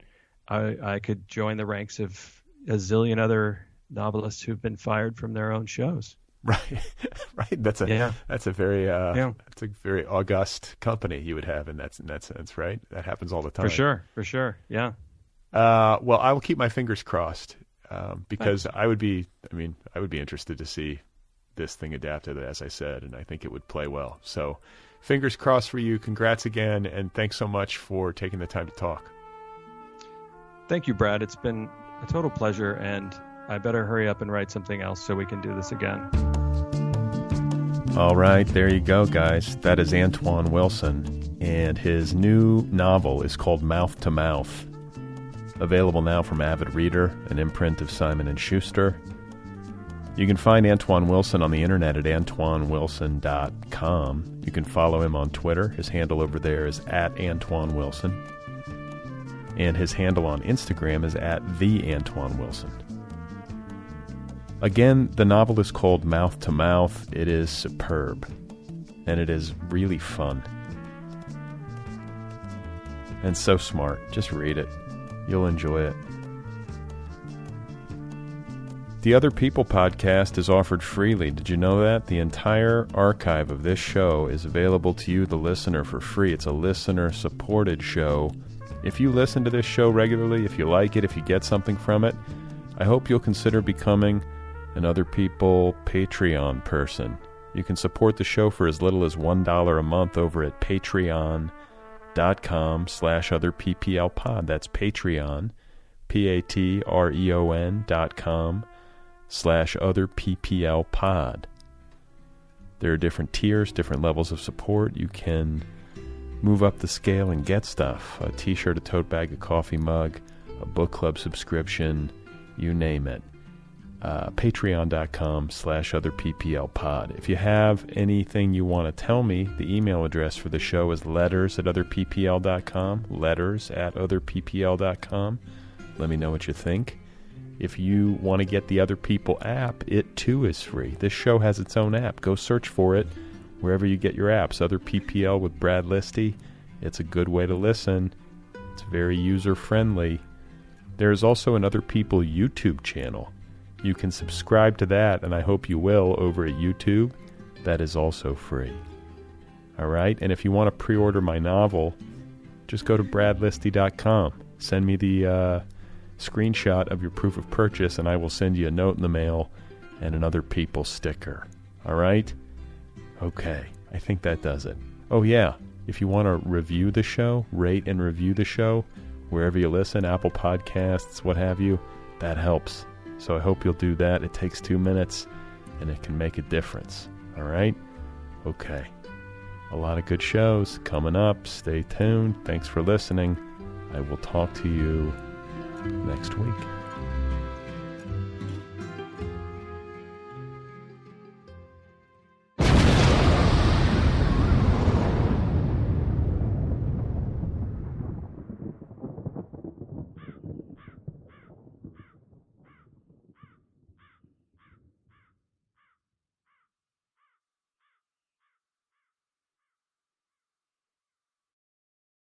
I could join the ranks of a zillion other novelists who've been fired from their own shows. Right. That's a very august company you would have in that sense, right? That happens all the time. For sure. Yeah. Well, I will keep my fingers crossed because thanks. I would be interested to see this thing adapted, as I said, and I think it would play well. So, fingers crossed for you. Congrats again, and thanks so much for taking the time to talk. Thank you, Brad. It's been a total pleasure, and I better hurry up and write something else so we can do this again. All right, there you go, guys. That is Antoine Wilson, and his new novel is called Mouth to Mouth. Available now from Avid Reader, an imprint of Simon & Schuster. You can find Antoine Wilson on the internet at AntoineWilson.com. You can follow him on Twitter. His handle over there is @AntoineWilson. And his handle on Instagram is @TheAntoineWilson. Again, the novel is called Mouth to Mouth. It is superb, and it is really fun. And so smart. Just read it. You'll enjoy it. The Other People podcast is offered freely. Did you know that? The entire archive of this show is available to you, the listener, for free. It's a listener-supported show. If you listen to this show regularly, if you like it, if you get something from it, I hope you'll consider becoming an Other People Patreon person. You can support the show for as little as $1 a month over at patreon.com/otherpplpod. That's Patreon, patreon.com/otherpplpod. There are different tiers, different levels of support. You can move up the scale and get stuff. A t-shirt, a tote bag, a coffee mug, a book club subscription, you name it. Patreon.com/otherpplpod. If you have anything you want to tell me, the email address for the show is letters@otherppl.com. letters@otherppl.com. Let me know what you think. If you want to get the Other People app, it too is free. This show has its own app. Go search for it wherever you get your apps. Other PPL with Brad Listi. It's a good way to listen. It's very user-friendly. There is also an Other People YouTube channel. You can subscribe to that, and I hope you will, over at YouTube. That is also free. All right? And if you want to pre-order my novel, just go to bradlisti.com. Send me the screenshot of your proof of purchase, and I will send you a note in the mail and an Other People sticker. All right? Okay. I think that does it. Oh, yeah. If you want to review the show, rate and review the show, wherever you listen, Apple Podcasts, what have you, that helps. So I hope you'll do that. It takes 2 minutes, and it can make a difference. All right? Okay. A lot of good shows coming up. Stay tuned. Thanks for listening. I will talk to you next week.